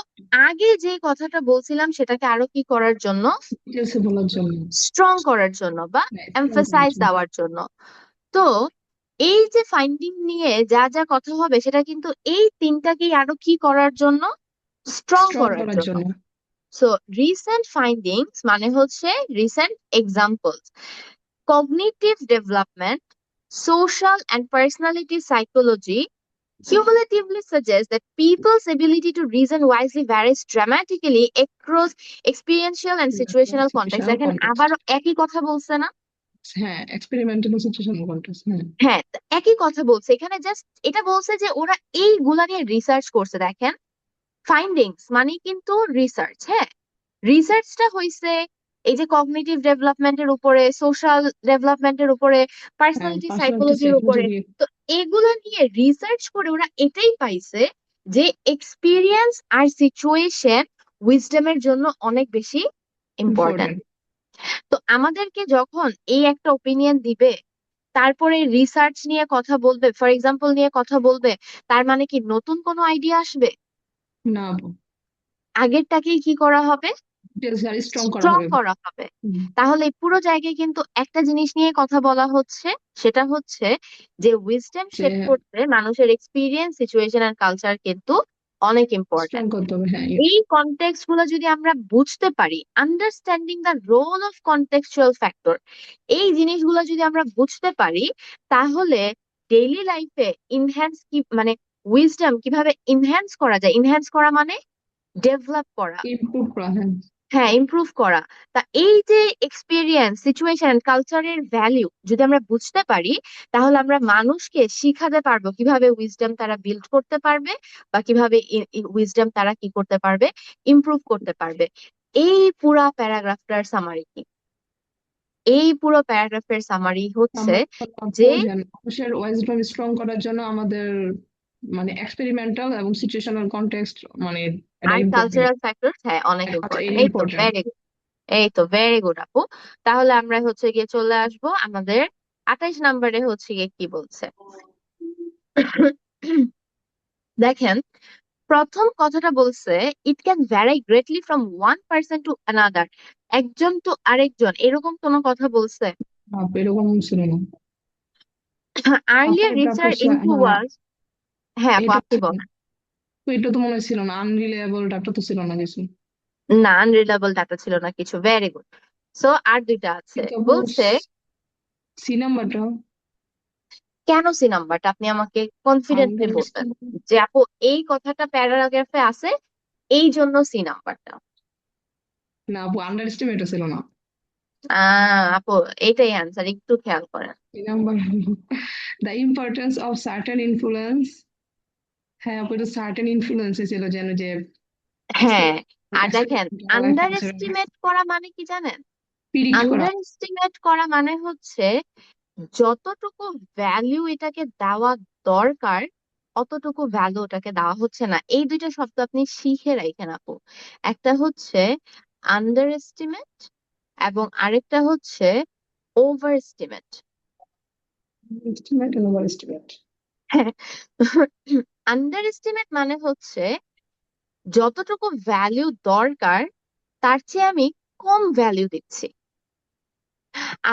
আগে যে কথাটা বলছিলাম সেটাকে আরো কি করার জন্য, ডিটেলসে বলার জন্য। স্ট্রং করার জন্য বা হ্যাঁ স্ট্রং করার এমফাসাইজ জন্য। দেওয়ার জন্য। তো এই যে ফাইন্ডিং নিয়ে যা যা কথা হবে সেটা কিন্তু এই তিনটাকেই আরো কি করার জন্য, স্ট্রং স্ট্রং করার করার জন্য। জন্য। সো রিসেন্ট ফাইন্ডিংস মানে হচ্ছে recent example, cognitive development, social and personality psychology cumulatively suggests that people's ability to reason wisely varies dramatically across experiential and situational context. Situational দেখেন কনটেক্সট। আবারও একই কথা বলছে না? হ্যাঁ এক্সপেরিমেন্টাল সিচুয়েশনাল কনটেক্সট, হ্যাঁ। হ্যাঁ, একই কথা বলছে এখানে, জাস্ট এটা বলছে যে ওরা এইগুলা নিয়ে রিসার্চ করছে। দেখেন, ফাইন্ডিংস মানে কিন্তু রিসার্চ, হ্যাঁ, রিসার্চটা হইছে এই যে কগনিটিভ ডেভেলপমেন্টের উপরে, সোশ্যাল ডেভেলপমেন্টের উপরে, হ্যাঁ পার্সোনালিটি পার্সোনালিটি সাইকোলজির সাইকোলজি উপরে। দিয়ে। তো এগুলো নিয়ে রিসার্চ করে ওরা এটাই পাইছে যে এক্সপিরিয়েন্স আর সিচুয়েশন উইজডমের জন্য অনেক বেশি ইম্পর্ট্যান্ট। ইম্পর্টেন্ট। তো আমাদেরকে যখন এই একটা ওপিনিয়ন দিবে, তারপরে রিসার্চ নিয়ে কথা বলবে, ফর এক্সাম্পল নিয়ে কথা বলবে, তার মানে কি নতুন কোনো আইডিয়া আসবে? না আপু। আগেরটাকেই কি করা হবে, ডিটেলস আর স্ট্রং করা স্ট্রং হবে। করা হবে। হুম। তাহলে এই পুরো জায়গায় কিন্তু একটা জিনিস নিয়ে কথা বলা হচ্ছে, সেটা হচ্ছে যে উইজডম যে শেপ করতে মানুষের এক্সপিরিয়েন্স, সিচুয়েশন আর কালচার কিন্তু অনেক স্ট্রং ইম্পর্ট্যান্ট। করতে হবে, হ্যাঁ। এই কনটেক্সট গুলো যদি আমরা বুঝতে পারি, understanding the role of contextual factor, এই জিনিসগুলো যদি আমরা বুঝতে পারি, তাহলে ডেইলি লাইফে ইনহ্যান্স কি মানে উইজডম কিভাবে ইনহ্যান্স করা যায়, ইনহ্যান্স করা মানে ডেভেলপ করা, ইমপ্রুভ করা, হ্যাঁ। হ্যাঁ ইমপ্রুভ করা। তা এই যে এক্সপিরিয়েন্স, সিচুয়েশন, কালচারের ভ্যালিউ যদি আমরা বুঝতে পারি, তাহলে আমরা মানুষকে শিখাতে পারবো কিভাবে উইজডম তারা বিল্ড করতে পারবে, বা কিভাবে উইজডম তারা কি করতে পারবে, ইমপ্রুভ করতে পারবে। এই পুরা প্যারাগ্রাফটার সামারি কি, এই পুরো প্যারাগ্রাফের সামারি হচ্ছে আমরা আপু যে যে মানুষের ওয়াইজডম স্ট্রং করার জন্য আমাদের মানে এক্সপেরিমেন্টাল এবং সিচুয়েশনাল কনটেক্সট মানে এটা আর ইম্পর্টেন্ট। কালচারাল ফ্যাক্টর, হ্যাঁ অনেক আচ্ছা ইম্পর্টেন্ট। এটা এই তো ইম্পর্টেন্ট। ভেরি গুড, এই তো ভেরি গুড আপু। তাহলে আমরা হচ্ছে গিয়ে চলে আসবো আমাদের 28 নম্বরে, হচ্ছে গিয়ে কি বলছে। দেখেন, প্রথম কথাটা বলছে it can vary greatly from one person to another, একজন তো আরেকজন, এরকম কোনো কথা বলছে? এরকম ছিল না। আর্লিয়ার এটা রিসার্চ করছে, ইনটু হ্যাঁ। ওয়ার্স, হ্যাঁ আপু এটা আপনি ছিল না। বলেন। তো এটা তো মনে হয় ছিল না, আনরিলায়েবল ডাটা তো ছিল না কিছু। না, আনরিলায়েবল ডাটা ছিল না কিছু, ভেরি গুড। সো আর দুইটা আছে কিন্তু বলছে। সি নাম্বারটা, কেন সি নাম্বারটা আপনি আমাকে কনফিডেন্টলি আন্ডার বলবেন যে আপু এই কথাটা প্যারাগ্রাফে আছে, এই জন্য সি নাম্বারটা। না আপু, আন্ডার এস্টিমেটও ছিল না। আপু এইটাই অ্যান্সার, একটু খেয়াল করেন। C number, the importance of certain influence. হ্যাঁ আপু, এটা সার্টেন ইনফ্লুয়েন্সে ছিল, যেন যে হ্যাঁ, আর দেখেন আন্ডার কালচারাল এস্টিমেট করা মানে কি জানেন? প্রিডিক্ট করা। আন্ডার এস্টিমেট করা মানে হচ্ছে যতটুকু ভ্যালু এটাকে দেওয়া দরকার অতটুকু ভ্যালু ওটাকে দেওয়া হচ্ছে না। এই দুইটা শব্দ আপনি শিখে রাখেন আপু। একটা হচ্ছে আন্ডার এস্টিমেট এবং আরেকটা হচ্ছে over estimate. Estimate and over estimate. Under estimate মানে হচ্ছে যতটুকু ভ্যালু দরকার তার চেয়ে আমি কম ভ্যালু দিচ্ছি।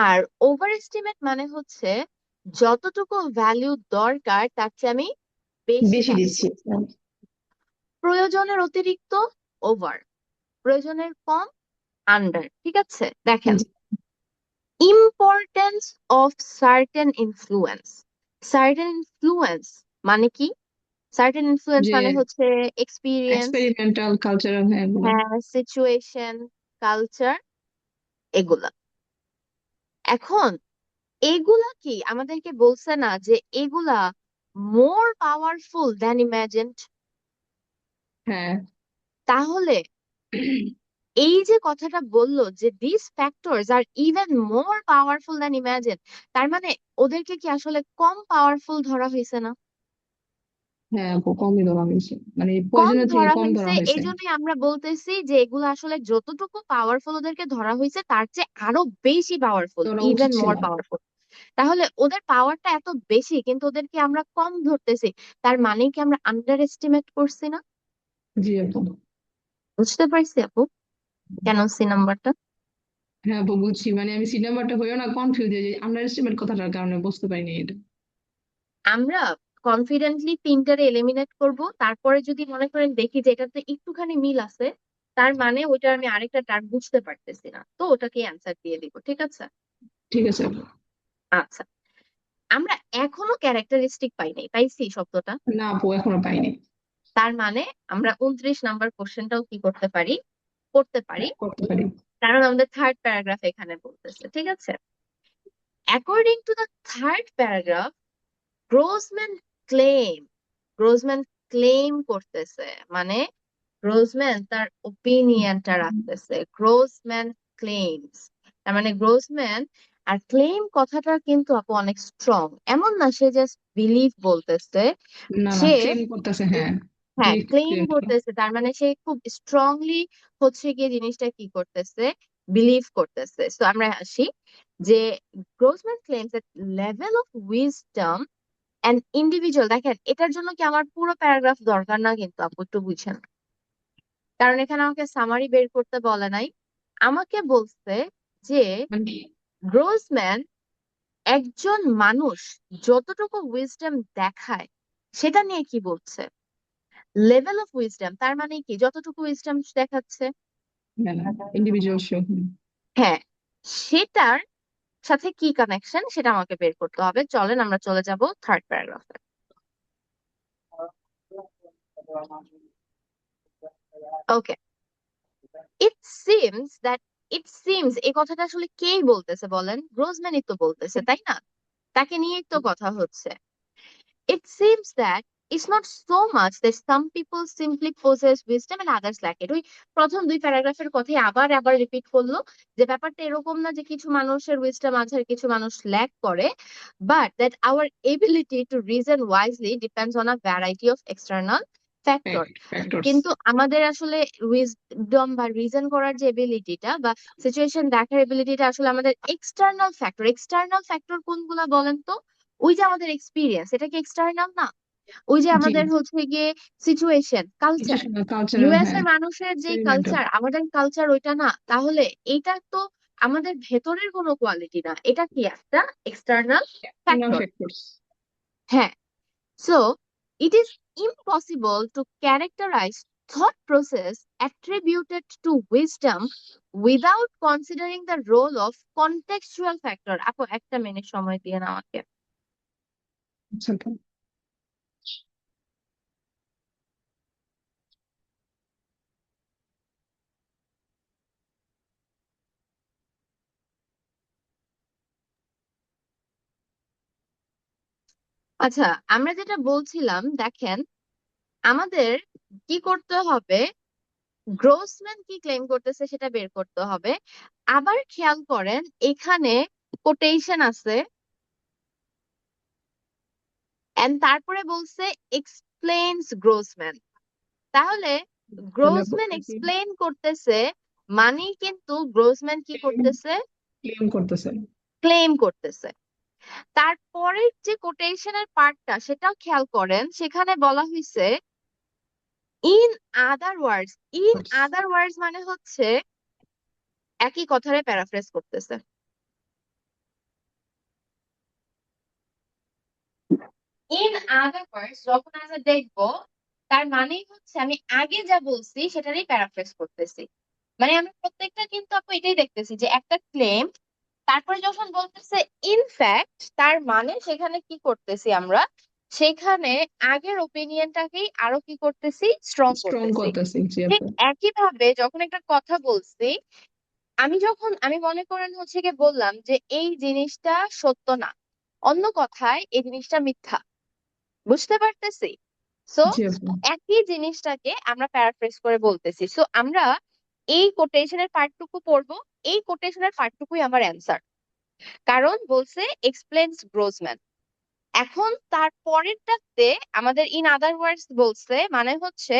আর ওভার এস্টিমেট মানে হচ্ছে যতটুকু ভ্যালু দরকার তার চেয়ে আমি বেশি বেশি চাচ্ছি। দিচ্ছি। প্রয়োজনের অতিরিক্ত ওভার, প্রয়োজনের কম আন্ডার। ঠিক আছে, দেখেন জি, importance of certain influence. Certain influence মানে কি? সার্টেন ইনফ্লুয়েন্স যে মানে হচ্ছে এক্সপিরিয়েন্স, এক্সপেরিমেন্টাল কালচারাল, হ্যাঁ এগুলো। হ্যাঁ সিচুয়েশন, কালচার, এগুলা। এখন এগুলা কি আমাদেরকে বলছে না যে এগুলা মোর পাওয়ারফুল দ্যান ইমাজিনড? হ্যাঁ। তাহলে এই যে কথাটা বললো যে this factors are even more powerful than imagine, তার মানে ওদেরকে কি আসলে কম পাওয়ারফুল ধরা হয়েছে না? হ্যাঁ আপু, কমই ধরা হয়েছে, মানে কম প্রয়োজনের থেকে ধরা কম হয়েছে, ধরা এই হয়েছে। জন্যই আমরা বলতেছি যে এগুলো আসলে যতটুকু পাওয়ারফুল ওদেরকে ধরা হয়েছে তার চেয়ে আরো বেশি পাওয়ারফুল, ধরা উচিত ইভেন ছিল। More powerful. তাহলে ওদের পাওয়ারটা এত বেশি কিন্তু ওদেরকে আমরা কম ধরতেছি, তার মানে কি আমরা আন্ডার এস্টিমেট করছি না? জি আপু। বুঝতে পারছি আপু কেন সি নাম্বারটা। হ্যাঁ আপু বুঝছি, মানে আমি সি নাম্বারটা হয়েও না কনফিউজ, যে আন্ডার এস্টিমেট কথাটার কারণে বুঝতে পারিনি এটা। আমরা কনফিডেন্টলি তিনটারে এলিমিনেট করব, তারপরে যদি মনে করেন দেখি যে এটাতে একটুখানি মিল আছে, তার মানে ওইটা আমি আরেকটা টার্ম বুঝতে পারতেছি না, তো ওটাকে অ্যান্সার দিয়ে দিব। ঠিক আছে? ঠিক আছে আপু। আচ্ছা, আমরা এখনো ক্যারেক্টারিস্টিক পাই নাই, পাইছি শব্দটা। না আপু, এখনো পাইনি। তার মানে আমরা 29 নাম্বার কোশ্চেনটাও কি করতে পারি, করতে পারি। হ্যাঁ, করতে পারি। কারণ আমাদের থার্ড প্যারাগ্রাফ এখানে বলতেছে। ঠিক আছে, according to the third paragraph Grossman claim, Grossman claim করতেছে, মানে গ্রোসম্যান তার ওপিনিয়নটা রাখতেছে। গ্রোসম্যান ক্লেমস, তার মানে গ্রোসম্যান, আর ক্লেম কথাটা কিন্তু আপু অনেক স্ট্রং। এমন না সে জাস্ট বিলিভ বলতেছে, না না, সে, ক্লেম করতেছে, হ্যাঁ। হ্যাঁ বিলিভ ক্লেম ক্লেম। করতেছে, তার মানে সে খুব স্ট্রংলি হচ্ছে গিয়ে জিনিসটা কি করতেছে, বিলিভ করতেছে। তো আমরা আসি যে Grossman claims that level of wisdom and individual. দেখেন এটার জন্য কি আমার পুরো প্যারাগ্রাফ দরকার না কিন্তু আপু, একটু বুঝেন। কারণ এখানে আমাকে সামারি বের করতে বলে নাই, আমাকে বলছে যে মানে গ্রোসম্যান একজন মানুষ যতটুকু উইজডম দেখায় সেটা নিয়ে কি বলছে। লেভেল অফ উইজডম তার মানে কি, যতটুকু উইজডম দেখাচ্ছে, না না, ইন্ডিভিজুয়াল শো। হ্যাঁ সেটার সাথে কি কানেকশন সেটা আমাকে বের করতে হবে। চলেন আমরা চলে যাব থার্ড প্যারাগ্রাফে। Okay, it seems that, it seems এই কথাটা আসলে কেই বলতেছে বলেন? গ্রোসম্যানই তো বলতেছে, তাই না? তাকে নিয়েই তো কথা হচ্ছে। It seems that it's not so much that some people simply possess wisdom and others lack it. ওই প্রথম দুই প্যারাগ্রাফের কথাই আবার আবার রিপিট করলো যে ব্যাপারটা এরকম না যে কিছু মানুষের উইজডম আছে আর কিছু মানুষ ল্যাক করে, but that our ability to reason wisely depends on a variety of external factor. Factors. কিন্তু আমাদের আসলে উইজডম বা রিজন করার যে এবিলিটিটা বা সিচুয়েশন দেখার এবিলিটিটা আসলে আমাদের এক্সটার্নাল ফ্যাক্টর। এক্সটার্নাল ফ্যাক্টর কোনগুলা বলেন তো? ওই যে আমাদের এক্সপিরিয়েন্স, এটা কি এক্সটার্নাল না? ওই যে জি। আমাদের হচ্ছে গিয়ে situation, culture, situational cultural, US হ্যাঁ। এর মানুষের যে এক্সপেরিমেন্টাল। কালচার আমাদের কালচার ওইটা না, তাহলে এটা তো আমাদের ভেতরের কোনো কোয়ালিটি না, এটা কি একটা এক্সটার্নাল এক্সটার্নাল ফ্যাক্টর। ফ্যাক্টরস। হ্যাঁ, so It is impossible to characterize thought process attributed to wisdom without considering the role of contextual factor. আপু একটা মিনিট সময় দিয়ে আমাকে। আচ্ছা তো। আচ্ছা, আমরা যেটা বলছিলাম দেখেন, আমাদের কি করতে হবে, গ্রোসম্যান কি ক্লেম করতেছে সেটা বের করতে হবে। আবার খেয়াল করেন এখানে কোটেশন আছে, এন্ড তারপরে বলছে এক্সপ্লেইনস গ্রোসম্যান। তাহলে তাহলে গ্রোসম্যান এক্সপ্লেইন করতেছে মানে কিন্তু গ্রোসম্যান কি করতেছে, ক্লেম করতেছে। ক্লেম করতেছে। তারপরের যে কোটেশনের পার্টটা সেটাও খেয়াল করেন, সেখানে বলা হয়েছে in other words. In other ওয়ার্ডস মানে হচ্ছে একই কথারে প্যারাফ্রেজ করতেছে। ইন আদার ওয়ার্ডস যখন আমরা দেখবো, তার মানেই হচ্ছে আমি আগে যা বলছি সেটারই প্যারাফ্রেজ করতেছি। মানে আমরা প্রত্যেকটা কিন্তু আপু এটাই দেখতেছি যে একটা ক্লেম, তারপরে যখন বলতেছে ইনফ্যাক্ট, তার মানে সেখানে কি করতেছি আমরা, সেখানে আগের ওপিনিয়নটাকেই আরো কি করতেছি, স্ট্রং স্ট্রং করতেছি। করতেছে, জি ঠিক আপু। একইভাবে যখন একটা কথা বলছি, আমি মনে করেন হচ্ছে গিয়ে বললাম যে এই জিনিসটা সত্য না, অন্য কথায় এই জিনিসটা মিথ্যা, বুঝতে পারতেছি। সো জি আপু। একই জিনিসটাকে আমরা প্যারাফ্রেজ করে বলতেছি। সো আমরা এই কোটেশনের পার্টটুকু পড়বো, এই কোটেশনের পার্টটুকুই আমার অ্যান্সার, কারণ বলছে এক্সপ্লেন্স গ্রোসম্যান। এখন তার পরেরটাতে আমাদের ইন আদার ওয়ার্ডস বলছে, মানে হচ্ছে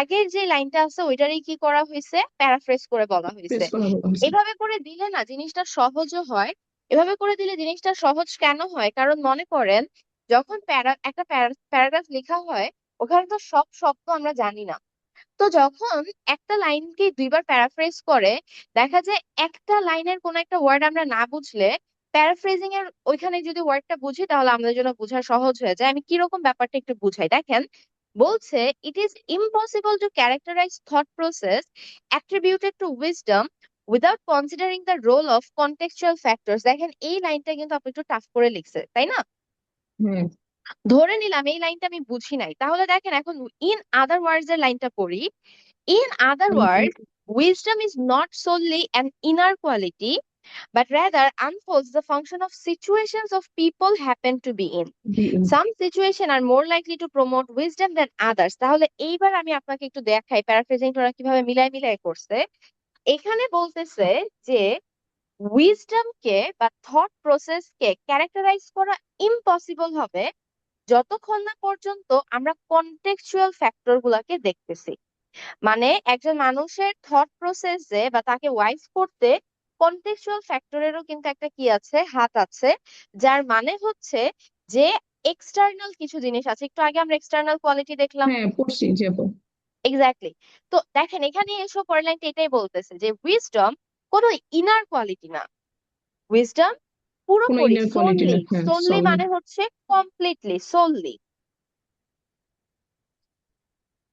আগের যে লাইনটা আছে ওইটারই কি করা হয়েছে, প্যারাফ্রেজ করে বলা প্রেস হয়েছে। করা হয়েছে। এভাবে করে দিলে না জিনিসটা সহজও হয়। এভাবে করে দিলে জিনিসটা সহজ কেন হয়, কারণ মনে করেন যখন একটা প্যারাগ্রাফ লেখা হয়, ওখানে তো সব শব্দ আমরা জানি না। তো যখন একটা লাইনকে দুইবার প্যারাফ্রেজ করে, দেখা যায় একটা লাইনের কোন একটা ওয়ার্ড আমরা না বুঝলে প্যারাফ্রেজিং এর ওইখানে যদি ওয়ার্ডটা বুঝি তাহলে আমাদের জন্য বোঝা সহজ হয়ে যায়। আমি কিরকম ব্যাপারটা একটু বুঝাই দেখেন। বলছে it is impossible to characterize thought process attributed to wisdom without considering the role of contextual factors. দেখেন এই লাইনটা কিন্তু আপনি একটু টাফ করে লিখছে, তাই না? হ্যাঁ। ধরে নিলাম এই লাইনটা আমি বুঝি নাই, তাহলে দেখেন এখন ইন আদার ওয়ার্ডস এর লাইনটা পড়ি। In other words, wisdom is not solely an inner quality, but rather unfolds the function of situations of people happen to be in. Some situations are more likely to promote wisdom than others. তাহলে এইবার আমি আপনাকে একটু দেখাই প্যারাফ্রেজিং ওরা কিভাবে মিলাই মিলাই করছে। এখানে বলতেছে যে উইজডমকে বা থট প্রসেসকে ক্যারেক্টারাইজ করা ইম্পসিবল হবে যতক্ষণ না পর্যন্ত আমরা কন্টেক্সচুয়াল ফ্যাক্টর গুলাকে দেখতেছি। মানে একজন মানুষের থট প্রসেসে বা তাকে ওয়াইজ করতে কন্টেক্সচুয়াল ফ্যাক্টরেরও কিন্তু একটা কি আছে, হাত আছে। যার মানে হচ্ছে যে এক্সটার্নাল কিছু জিনিস আছে, একটু আগে আমরা এক্সটার্নাল কোয়ালিটি দেখলাম। হ্যাঁ, পড়ছি, জি আপু। এক্স্যাক্টলি। তো দেখেন এখানে এসব পরের লাইনটা এটাই বলতেছে যে উইজডম কোনো ইনার কোয়ালিটি না। উইজডম কোনো পুরোপুরি ইনার কোয়ালিটি সোললি, না, হ্যাঁ, সোললি সলিড। মানে হচ্ছে কমপ্লিটলি, সোললি।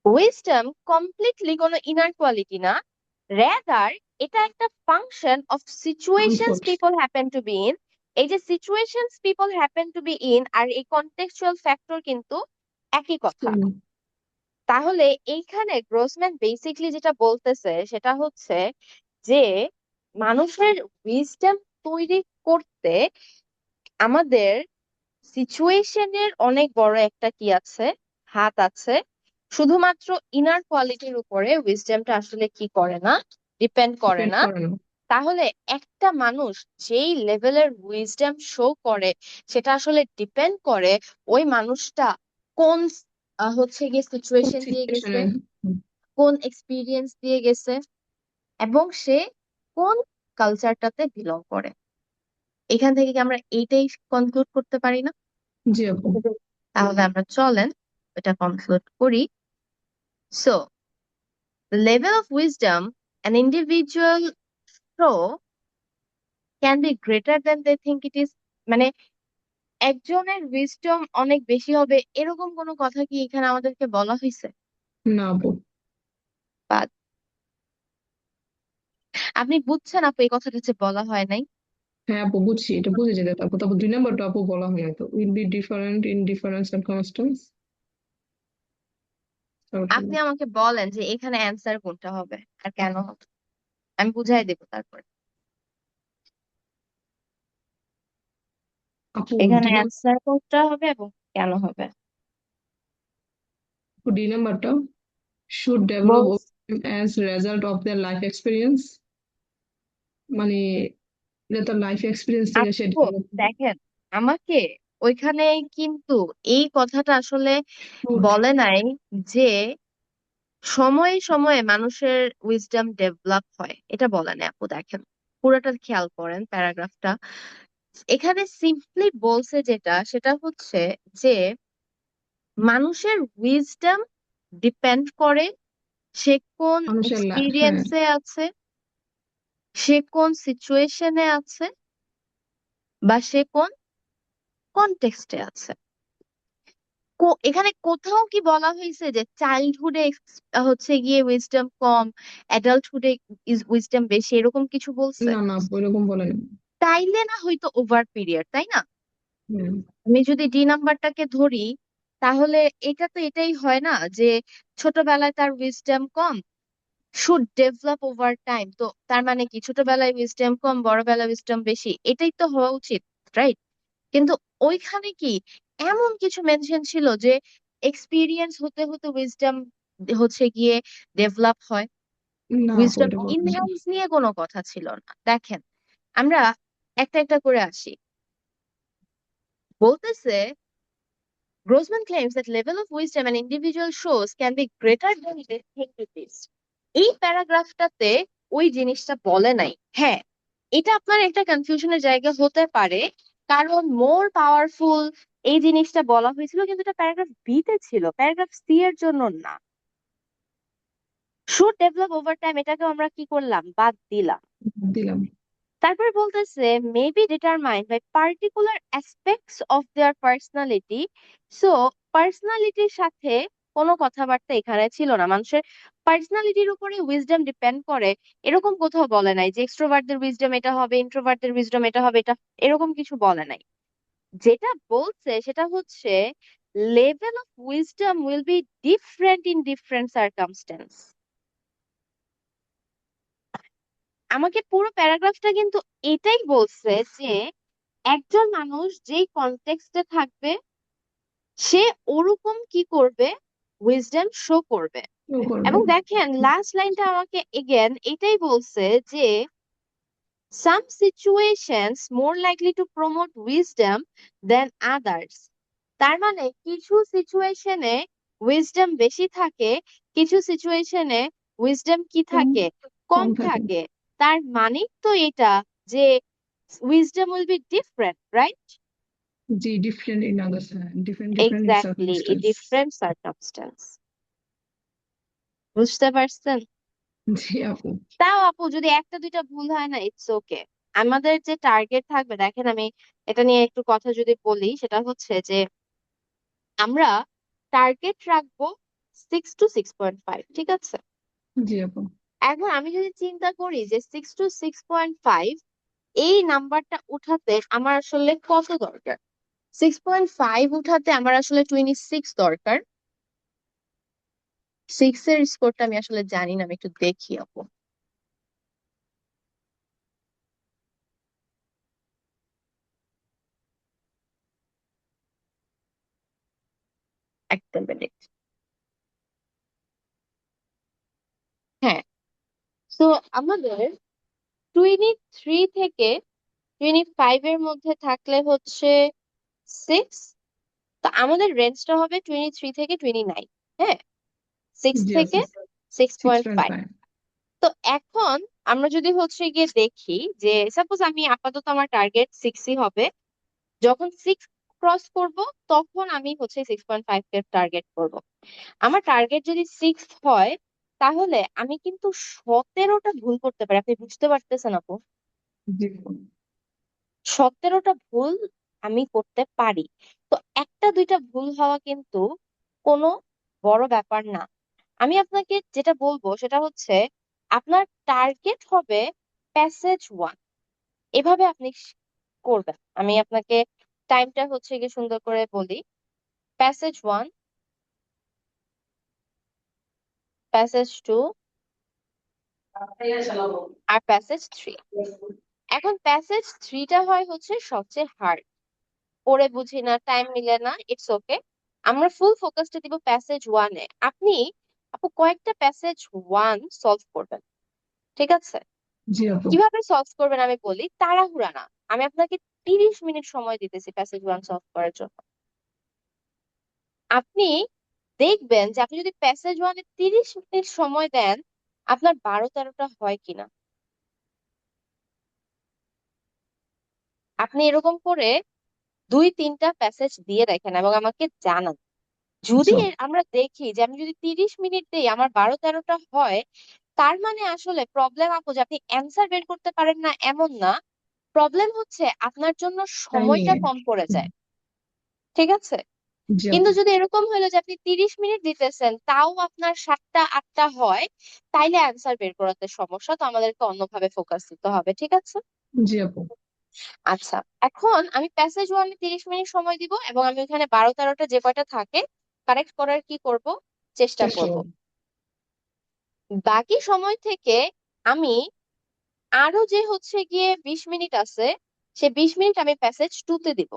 উইজডম কমপ্লিটলি কোনো ইনার কোয়ালিটি না, রেদার এটা একটা function of situations comfort. People happen to be in. এই যে situations people happen to be in আর এই কন্টেক্সচুয়াল ফ্যাক্টর কিন্তু একই কথা। তাহলে এইখানে গ্রোসম্যান বেসিকলি যেটা বলতেছে সেটা হচ্ছে যে মানুষের উইজডম তৈরি করতে আমাদের সিচুয়েশনের অনেক বড় একটা কি আছে, হাত আছে। শুধুমাত্র ইনার কোয়ালিটির উপরে উইজডমটা আসলে কি করে না, ডিপেন্ড করে ডিপেন্ড না। করে না। তাহলে একটা মানুষ যেই লেভেলের উইজডম শো করে সেটা আসলে ডিপেন্ড করে ওই মানুষটা কোন হচ্ছে গিয়ে কোন সিচুয়েশন দিয়ে গেছে, সিচুয়েশনে। কোন এক্সপিরিয়েন্স দিয়ে গেছে, এবং সে কোন কালচারটাতে বিলং করে। এখান থেকে কি আমরা এইটাই কনক্লুড করতে পারি না? জি আপু। তাহলে আমরা চলেন এটা কনক্লুড করি। So, the level of wisdom an individual show can be greater than they think it is. মানে একজনের উইজডম অনেক বেশি হবে এরকম কোনো কথা কি এখানে আমাদেরকে বলা হয়েছে? না আপু। বা আপনি বুঝছেন আপু এই কথাটা যে বলা হয় নাই? হ্যাঁ আপু বুঝছি, এটা বুঝে যেতে। তারপর তারপর 2 নম্বরটা আপু বলা হয় না তো, will be different in difference and constants. আপনি আমাকে বলেন যে এখানে অ্যান্সার কোনটা হবে আর কেন হবে, আমি বুঝাই দেবো তারপর। আপু এখানে ডি নাম্বার, অ্যান্সার কোনটা হবে এবং কেন হবে? ডি নাম্বারটা should develop ball as result of their life experience, মানে এটা তার লাইফ এক্সপিরিয়েন্স থেকে সে আপু ডেভেলপ। দেখেন, আমাকে ওইখানে কিন্তু এই কথাটা আসলে শুড। বলে নাই যে সময়ে সময়ে মানুষের উইজডম ডেভেলপ হয়, এটা বলে নাই আপু। দেখেন পুরোটা খেয়াল করেন প্যারাগ্রাফটা, এখানে সিম্পলি বলছে যেটা সেটা হচ্ছে যে মানুষের উইজডম ডিপেন্ড করে সে কোন মানুষের হ্যাঁ। এক্সপিরিয়েন্সে আছে, সে কোন সিচুয়েশনে আছে, বা সে কোন কনটেক্সটে আছে। এখানে কোথাও কি বলা হয়েছে যে চাইল্ডহুডে হচ্ছে গিয়ে উইজডম কম, অ্যাডাল্টহুডে উইজডম বেশি, এরকম কিছু বলছে? না না আপু, এরকম বলেন। তাইলে না হয়তো ওভার পিরিয়ড, তাই না? হুম। আমি যদি ডি নাম্বারটাকে ধরি, তাহলে এটা তো এটাই হয় না যে ছোটবেলায় তার wisdom com, should develop over time, তো তার মানে কি ছোটবেলায় উইজডম কম বড়বেলায় উইজডম বেশি, এটাই তো হওয়া উচিত, রাইট? কিন্তু ওইখানে কি এমন কিছু মেনশন ছিল যে এক্সপিরিয়েন্স হতে হতে উইজডম হচ্ছে গিয়ে ডেভেলপ হয়? না আপু, উইজডম এটা বলেন। ইনহ্যান্স নিয়ে কোনো কথা ছিল না। দেখেন আমরা একটা একটা করে আসি। বলতেছে Grossman claims that level of wisdom an individual shows can be greater than they think it is. এই প্যারাগ্রাফটাতে ওই জিনিসটা বলে নাই। হ্যাঁ, এটা আপনার একটা কনফিউশনের জায়গা হতে পারে, কারণ মোর পাওয়ারফুল এই জিনিসটা বলা হয়েছিল, কিন্তু এটা প্যারাগ্রাফ বি তে ছিল, প্যারাগ্রাফ সি এর জন্য না। শুড ডেভেলপ ওভার টাইম এটাকে আমরা কি করলাম, বাদ দিলাম। দিলাম। তারপর বলতেছে may be determined by particular aspects of their personality. So পার্সোনালিটির সাথে কোনো কথাবার্তা এখানে ছিল না। মানুষের পার্সোনালিটির উপরে উইজডম ডিপেন্ড করে এরকম কোথাও বলে নাই যে এক্সট্রোভার্টদের উইজডম এটা হবে, ইন্ট্রোভার্টদের উইজডম এটা হবে, এটা এরকম কিছু বলে নাই। যেটা বলছে সেটা হচ্ছে level of wisdom will be different in different circumstance. আমাকে পুরো প্যারাগ্রাফটা কিন্তু এটাই বলছে যে একজন মানুষ যেই কনটেক্সটে থাকবে সে ওরকম কি করবে, উইজডম শো করবে। কেউ করবে। এবং দেখেন লাস্ট লাইনটা আমাকে এগেন এটাই বলছে যে some situations more likely to promote wisdom than others. তার মানে কিছু সিচুয়েশনে উইজডম বেশি থাকে, কিছু সিচুয়েশনে উইজডম কি কম। থাকে, কম কম থাকে। থাকে। তার মানে তো এটা যে wisdom will be different, right? G, different in others, different different in exactly, A circumstance. Different circumstance. বুঝতে পারছেন? জি আপু। তাও আপু যদি একটা দুইটা ভুল হয় না, ইটস ওকে। আমাদের যে টার্গেট থাকবে, দেখেন আমি এটা নিয়ে একটু কথা যদি বলি, সেটা হচ্ছে যে আমরা টার্গেট রাখবো 6 to 6.5, ঠিক আছে? জি আপু। এখন আমি যদি চিন্তা করি যে 6 to 6.5 এই নাম্বারটা উঠাতে আমার আসলে কত দরকার, 6.5 উঠাতে আমার আসলে 26 দরকার। সিক্স এর স্কোরটা আমি আসলে জানি না, আমি একটু দেখি আপু। একটা মিনিট। হ্যাঁ, তো আমাদের 23 থেকে 25 এর মধ্যে থাকলে হচ্ছে 6। তো আমাদের রেঞ্জটা হবে 23 থেকে 29। হ্যাঁ, 6 জি আপু। থেকে six six point point five five তো এখন আমরা যদি হচ্ছে গিয়ে দেখি যে সাপোজ আমি আপাতত আমার টার্গেট 6ই হবে, যখন 6 ক্রস করব তখন আমি হচ্ছে 6.5 কে টার্গেট করব। আমার টার্গেট যদি 6 হয় তাহলে আমি কিন্তু 17টা ভুল করতে পারি। আপনি বুঝতে পারতেছেন আপু? জি আপু। 17টা ভুল আমি করতে পারি। তো একটা দুইটা ভুল হওয়া কিন্তু কোনো বড় ব্যাপার না। আমি আপনাকে যেটা বলবো সেটা হচ্ছে আপনার টার্গেট হবে প্যাসেজ ওয়ান, এভাবে আপনি করবেন। আমি আপনাকে টাইমটা হচ্ছে গিয়ে সুন্দর করে বলি। প্যাসেজ ওয়ান, প্যাসেজ টু, আর প্যাসেজ থ্রি। এখন প্যাসেজ থ্রিটা হয় হচ্ছে সবচেয়ে হার্ড, পড়ে বুঝি না, টাইম মিলে না, ইটস ওকে। আমরা ফুল ফোকাসটা দিব প্যাসেজ ওয়ানে। আপু কয়েকটা প্যাসেজ ওয়ান সলভ করবেন, ঠিক আছে? জি আপু। কিভাবে সলভ করবেন আমি বলি, তাড়াহুড়া না। আমি আপনাকে 30 মিনিট সময় দিতেছি প্যাসেজ ওয়ান সলভ করার জন্য। আপনি দেখবেন যে আপনি যদি প্যাসেজ ওয়ানে 30 মিনিট সময় দেন, আপনার 12-13টা হয় কিনা। আপনি এরকম করে 2-3টা প্যাসেজ দিয়ে দেখেন এবং আমাকে জানান। যদি আচ্ছা। আমরা দেখি যে আমি যদি 30 মিনিট দিই আমার 12-13টা হয়, তার মানে আসলে প্রবলেম আপু যে আপনি অ্যান্সার বের করতে পারেন না এমন না, প্রবলেম হচ্ছে আপনার জন্য টাইমিং সময়টা এ। কম পড়ে যায়, ঠিক আছে? জি কিন্তু আপু। যদি এরকম হলো যে আপনি 30 মিনিট দিতেছেন তাও আপনার 7টা 8টা হয়, তাইলে অ্যান্সার বের করাতে সমস্যা, তো আমাদেরকে অন্যভাবে ফোকাস দিতে হবে, ঠিক আছে? জি আপু। আচ্ছা, এখন আমি প্যাসেজ ওয়ানে 30 মিনিট সময় দিব এবং আমি ওখানে 12-13টা যে কয়টা থাকে কারেক্ট করার কি করব, চেষ্টা চেষ্টা করব। করুন। বাকি সময় থেকে আমি আরো যে হচ্ছে গিয়ে 20 মিনিট আছে, সে 20 মিনিট আমি প্যাসেজ টু তে দিব।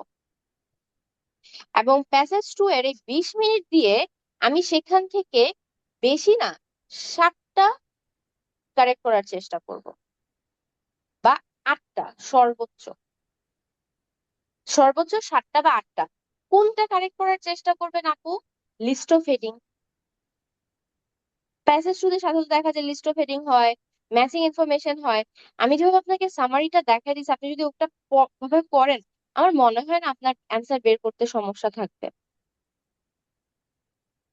এবং প্যাসেজ টু এর এই 20 মিনিট দিয়ে আমি সেখান থেকে বেশি না, 7টা কারেক্ট করার চেষ্টা করব, বা 8টা সর্বোচ্চ, সর্বোচ্চ 7টা বা 8টা। কোনটা কারেক্ট করার চেষ্টা করবেন আপু? List of heading. Passage two তে সাধারণত দেখা যায় লিস্ট অফ হেডিং হয়, ম্যাচিং ইনফরমেশন হয়। আমি যেভাবে আপনাকে সামারিটা দেখা দিচ্ছি, আপনি যদি ওটা ভাবে করেন, আমার মনে হয় না আপনার অ্যান্সার বের করতে সমস্যা থাকবে।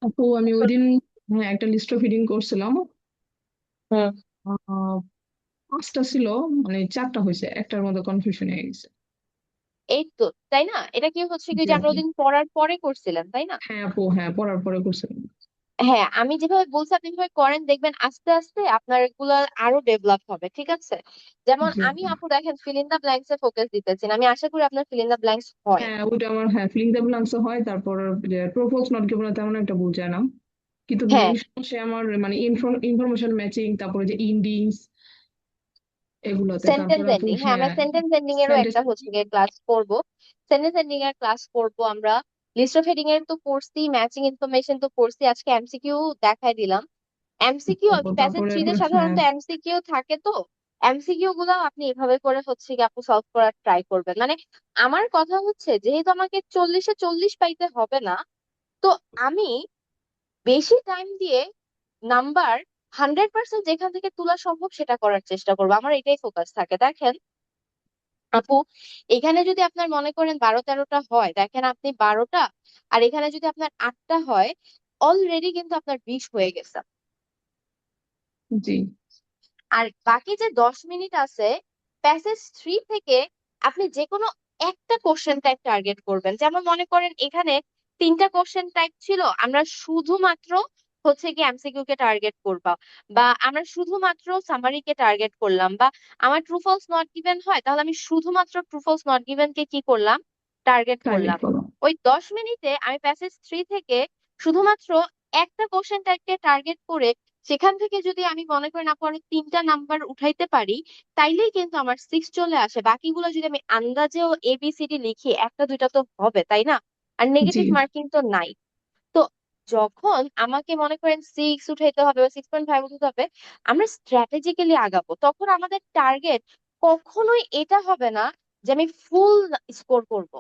আপু আমি ওই দিন, হ্যাঁ, একটা লিস্ট অফ রিডিং করছিলাম। হুম। আহ, 5টা ছিল, মানে 4টা হয়েছে, একটার মধ্যে কনফিউশন হয়ে গেছে। এই তো, তাই না? এটা কি হচ্ছে কি জি যে আমরা আপু। ওদিন পড়ার পরে করছিলেন, তাই না? হ্যাঁ আপু, হ্যাঁ পড়ার পরে করছিলাম। হ্যাঁ, আমি যেভাবে বলছি আপনি যেভাবে করেন দেখবেন আস্তে আস্তে আপনার এগুলো আরো ডেভেলপ হবে, ঠিক আছে? যেমন জি আমি আপু। আপু দেখেন ফিল ইন দা ব্ল্যাঙ্কস এ ফোকাস দিতেছি না। আমি আশা করি আপনার ফিল ইন দা ব্ল্যাঙ্কস হয়। হ্যাঁ ওইটা আমার, হ্যাঁ ফিলিং দ্য ব্ল্যাঙ্কস হয়। তারপর যে প্রপোজ নট গিভেন তেমন একটা ভুল যায় না, কিন্তু হ্যাঁ, মেইন সমস্যা আমার মানে ইনফরমেশন ম্যাচিং, তারপরে যে ইন্ডিংস এগুলোতে। সেন্টেন্স তারপরে আপু এন্ডিং, হ্যাঁ আমরা হ্যাঁ সেন্টেন্স এন্ডিং এরও সেন্টেন্স। একটা হচ্ছে গিয়ে ক্লাস করব। সেন্টেন্স এন্ডিং এর ক্লাস করব আমরা। লিস্ট অফ হেডিং এর তো পড়ছি, ম্যাচিং ইনফরমেশন তো পড়ছি, আজকে এমসিকিউ দেখাই দিলাম। এমসিকিউ প্যাসেজ তারপরে থ্রি তে আপু হ্যাঁ। সাধারণত এমসিকিউ থাকে, তো এমসিকিউ গুলো আপনি এভাবে করে হচ্ছে কি আপু সলভ করার ট্রাই করবেন। মানে আমার কথা হচ্ছে যেহেতু আমাকে 40-এ 40 পাইতে হবে না, তো আমি বেশি টাইম দিয়ে নাম্বার 100% যেখান থেকে তোলা সম্ভব সেটা করার চেষ্টা করবো। আমার এটাই ফোকাস থাকে। দেখেন আপু, এখানে যদি আপনার মনে করেন 12-13টা হয়, দেখেন আপনি 12টা, আর এখানে যদি আপনার 8টা হয়, অলরেডি কিন্তু আপনার 20 হয়ে গেছে। জি। আর বাকি যে 10 মিনিট আছে, প্যাসেজ থ্রি থেকে আপনি যে কোনো একটা কোশ্চেন টাইপ টার্গেট করবেন। যেমন মনে করেন এখানে 3টা কোশ্চেন টাইপ ছিল, আমরা শুধুমাত্র হচ্ছে কি এমসিকিউ কে টার্গেট করবা, বা আমরা শুধুমাত্র সামারি কে টার্গেট করলাম, বা আমার ট্রু ফলস নট গিভেন হয় তাহলে আমি শুধুমাত্র ট্রু ফলস নট গিভেন কে কি করলাম, টার্গেট টার্গেট করলাম। করো। ওই 10 মিনিটে আমি প্যাসেজ থ্রি থেকে শুধুমাত্র একটা কোশ্চেন টাইপকে টার্গেট করে সেখান থেকে যদি আমি মনে করেন আপু আরো 3টা নাম্বার উঠাইতে পারি, তাইলেই কিন্তু আমার 6 চলে আসে। বাকিগুলো যদি আমি আন্দাজেও এবিসিডি লিখি, একটা দুইটা তো হবে, তাই না? আর জি। নেগেটিভ মার্কিং তো নাই। তো যখন আমাকে মনে করেন 6 উঠাইতে হবে বা 6.5 উঠাইতে হবে, আমরা স্ট্র্যাটেজিক্যালি আগাবো। তখন আমাদের টার্গেট কখনোই এটা হবে না যে আমি ফুল স্কোর করব,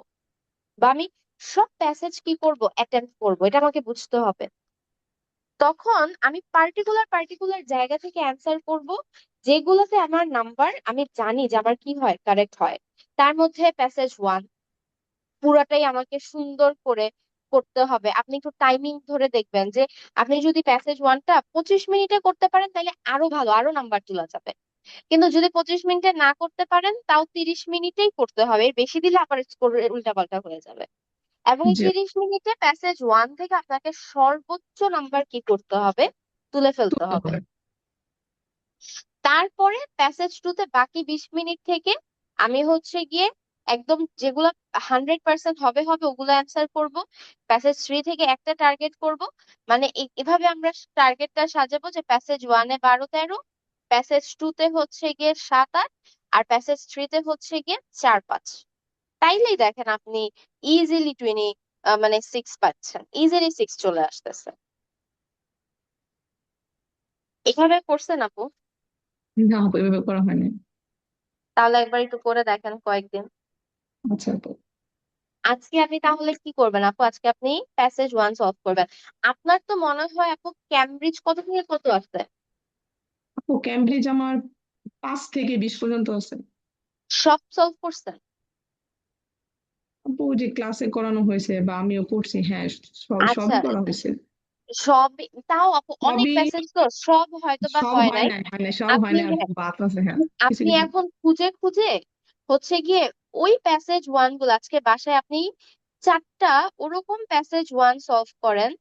বা আমি সব প্যাসেজ কি করব, অ্যাটেম্প্ট করব। এটা আমাকে বুঝতে হবে। তখন আমি পার্টিকুলার পার্টিকুলার জায়গা থেকে অ্যান্সার করব, যেগুলোতে আমার নাম্বার আমি জানি যে আমার কি হয়, কারেক্ট হয়। তার মধ্যে প্যাসেজ ওয়ান পুরাটাই আমাকে সুন্দর করে করতে হবে। আপনি একটু টাইমিং ধরে দেখবেন যে আপনি যদি প্যাসেজ ওয়ানটা 25 মিনিটে করতে পারেন তাহলে আরো ভালো, আরো নাম্বার তোলা যাবে। কিন্তু যদি 25 মিনিটে না করতে পারেন তাও 30 মিনিটেই করতে হবে, এর বেশি দিলে আবার স্কোর উল্টাপাল্টা হয়ে যাবে। এবং এই যে 30 মিনিটে প্যাসেজ 1 থেকে আপনাকে সর্বোচ্চ নাম্বার কি করতে হবে, তুলে ফেলতে তুলতে হবে। হবে। তারপরে প্যাসেজ 2 তে বাকি 20 মিনিট থেকে আমি হচ্ছে গিয়ে একদম যেগুলো 100% হবে হবে ওগুলো অ্যান্সার করব। প্যাসেজ 3 থেকে একটা টার্গেট করব। মানে এভাবে আমরা টার্গেটটা সাজাবো যে প্যাসেজ 1 এ 12-13, প্যাসেজ 2 তে হচ্ছে গিয়ে 7-8, আর প্যাসেজ 3 তে হচ্ছে গিয়ে 4-5। তাইলেই দেখেন আপনি ইজিলি 6 পাচ্ছেন, ইজিলি 6 চলে আসতেছে। এভাবে করছেন আপু? না আপু, এভাবে করা হয়নি। তাহলে একবার একটু করে দেখেন কয়েকদিন। আচ্ছা আপু। আজকে আপনি তাহলে কি করবেন আপু? আজকে আপনি প্যাসেজ 1 সলভ করবেন। আপনার তো মনে হয় আপু ক্যামব্রিজ কত থেকে কত আছে? আপু ক্যামব্রিজ আমার 5 থেকে 20 পর্যন্ত আছে। সব সলভ করছেন? আপু যে ক্লাসে করানো হয়েছে বা আমিও করছি, হ্যাঁ, আচ্ছা, সবই করা হয়েছে। সব। তাও আপু অনেক সবই, প্যাসেজ তো সব হয়তো বা সব হয় হয় নাই। নাই, হয় নাই, সব হয় আপনি নাই আপু, বাদ আছে, হ্যাঁ, কিছু আপনি কিছু। এখন খুঁজে খুঁজে হচ্ছে গিয়ে ওই প্যাসেজ 1 গুলো আজকে বাসায় আপনি 4টা ওরকম প্যাসেজ 1 সলভ করেন,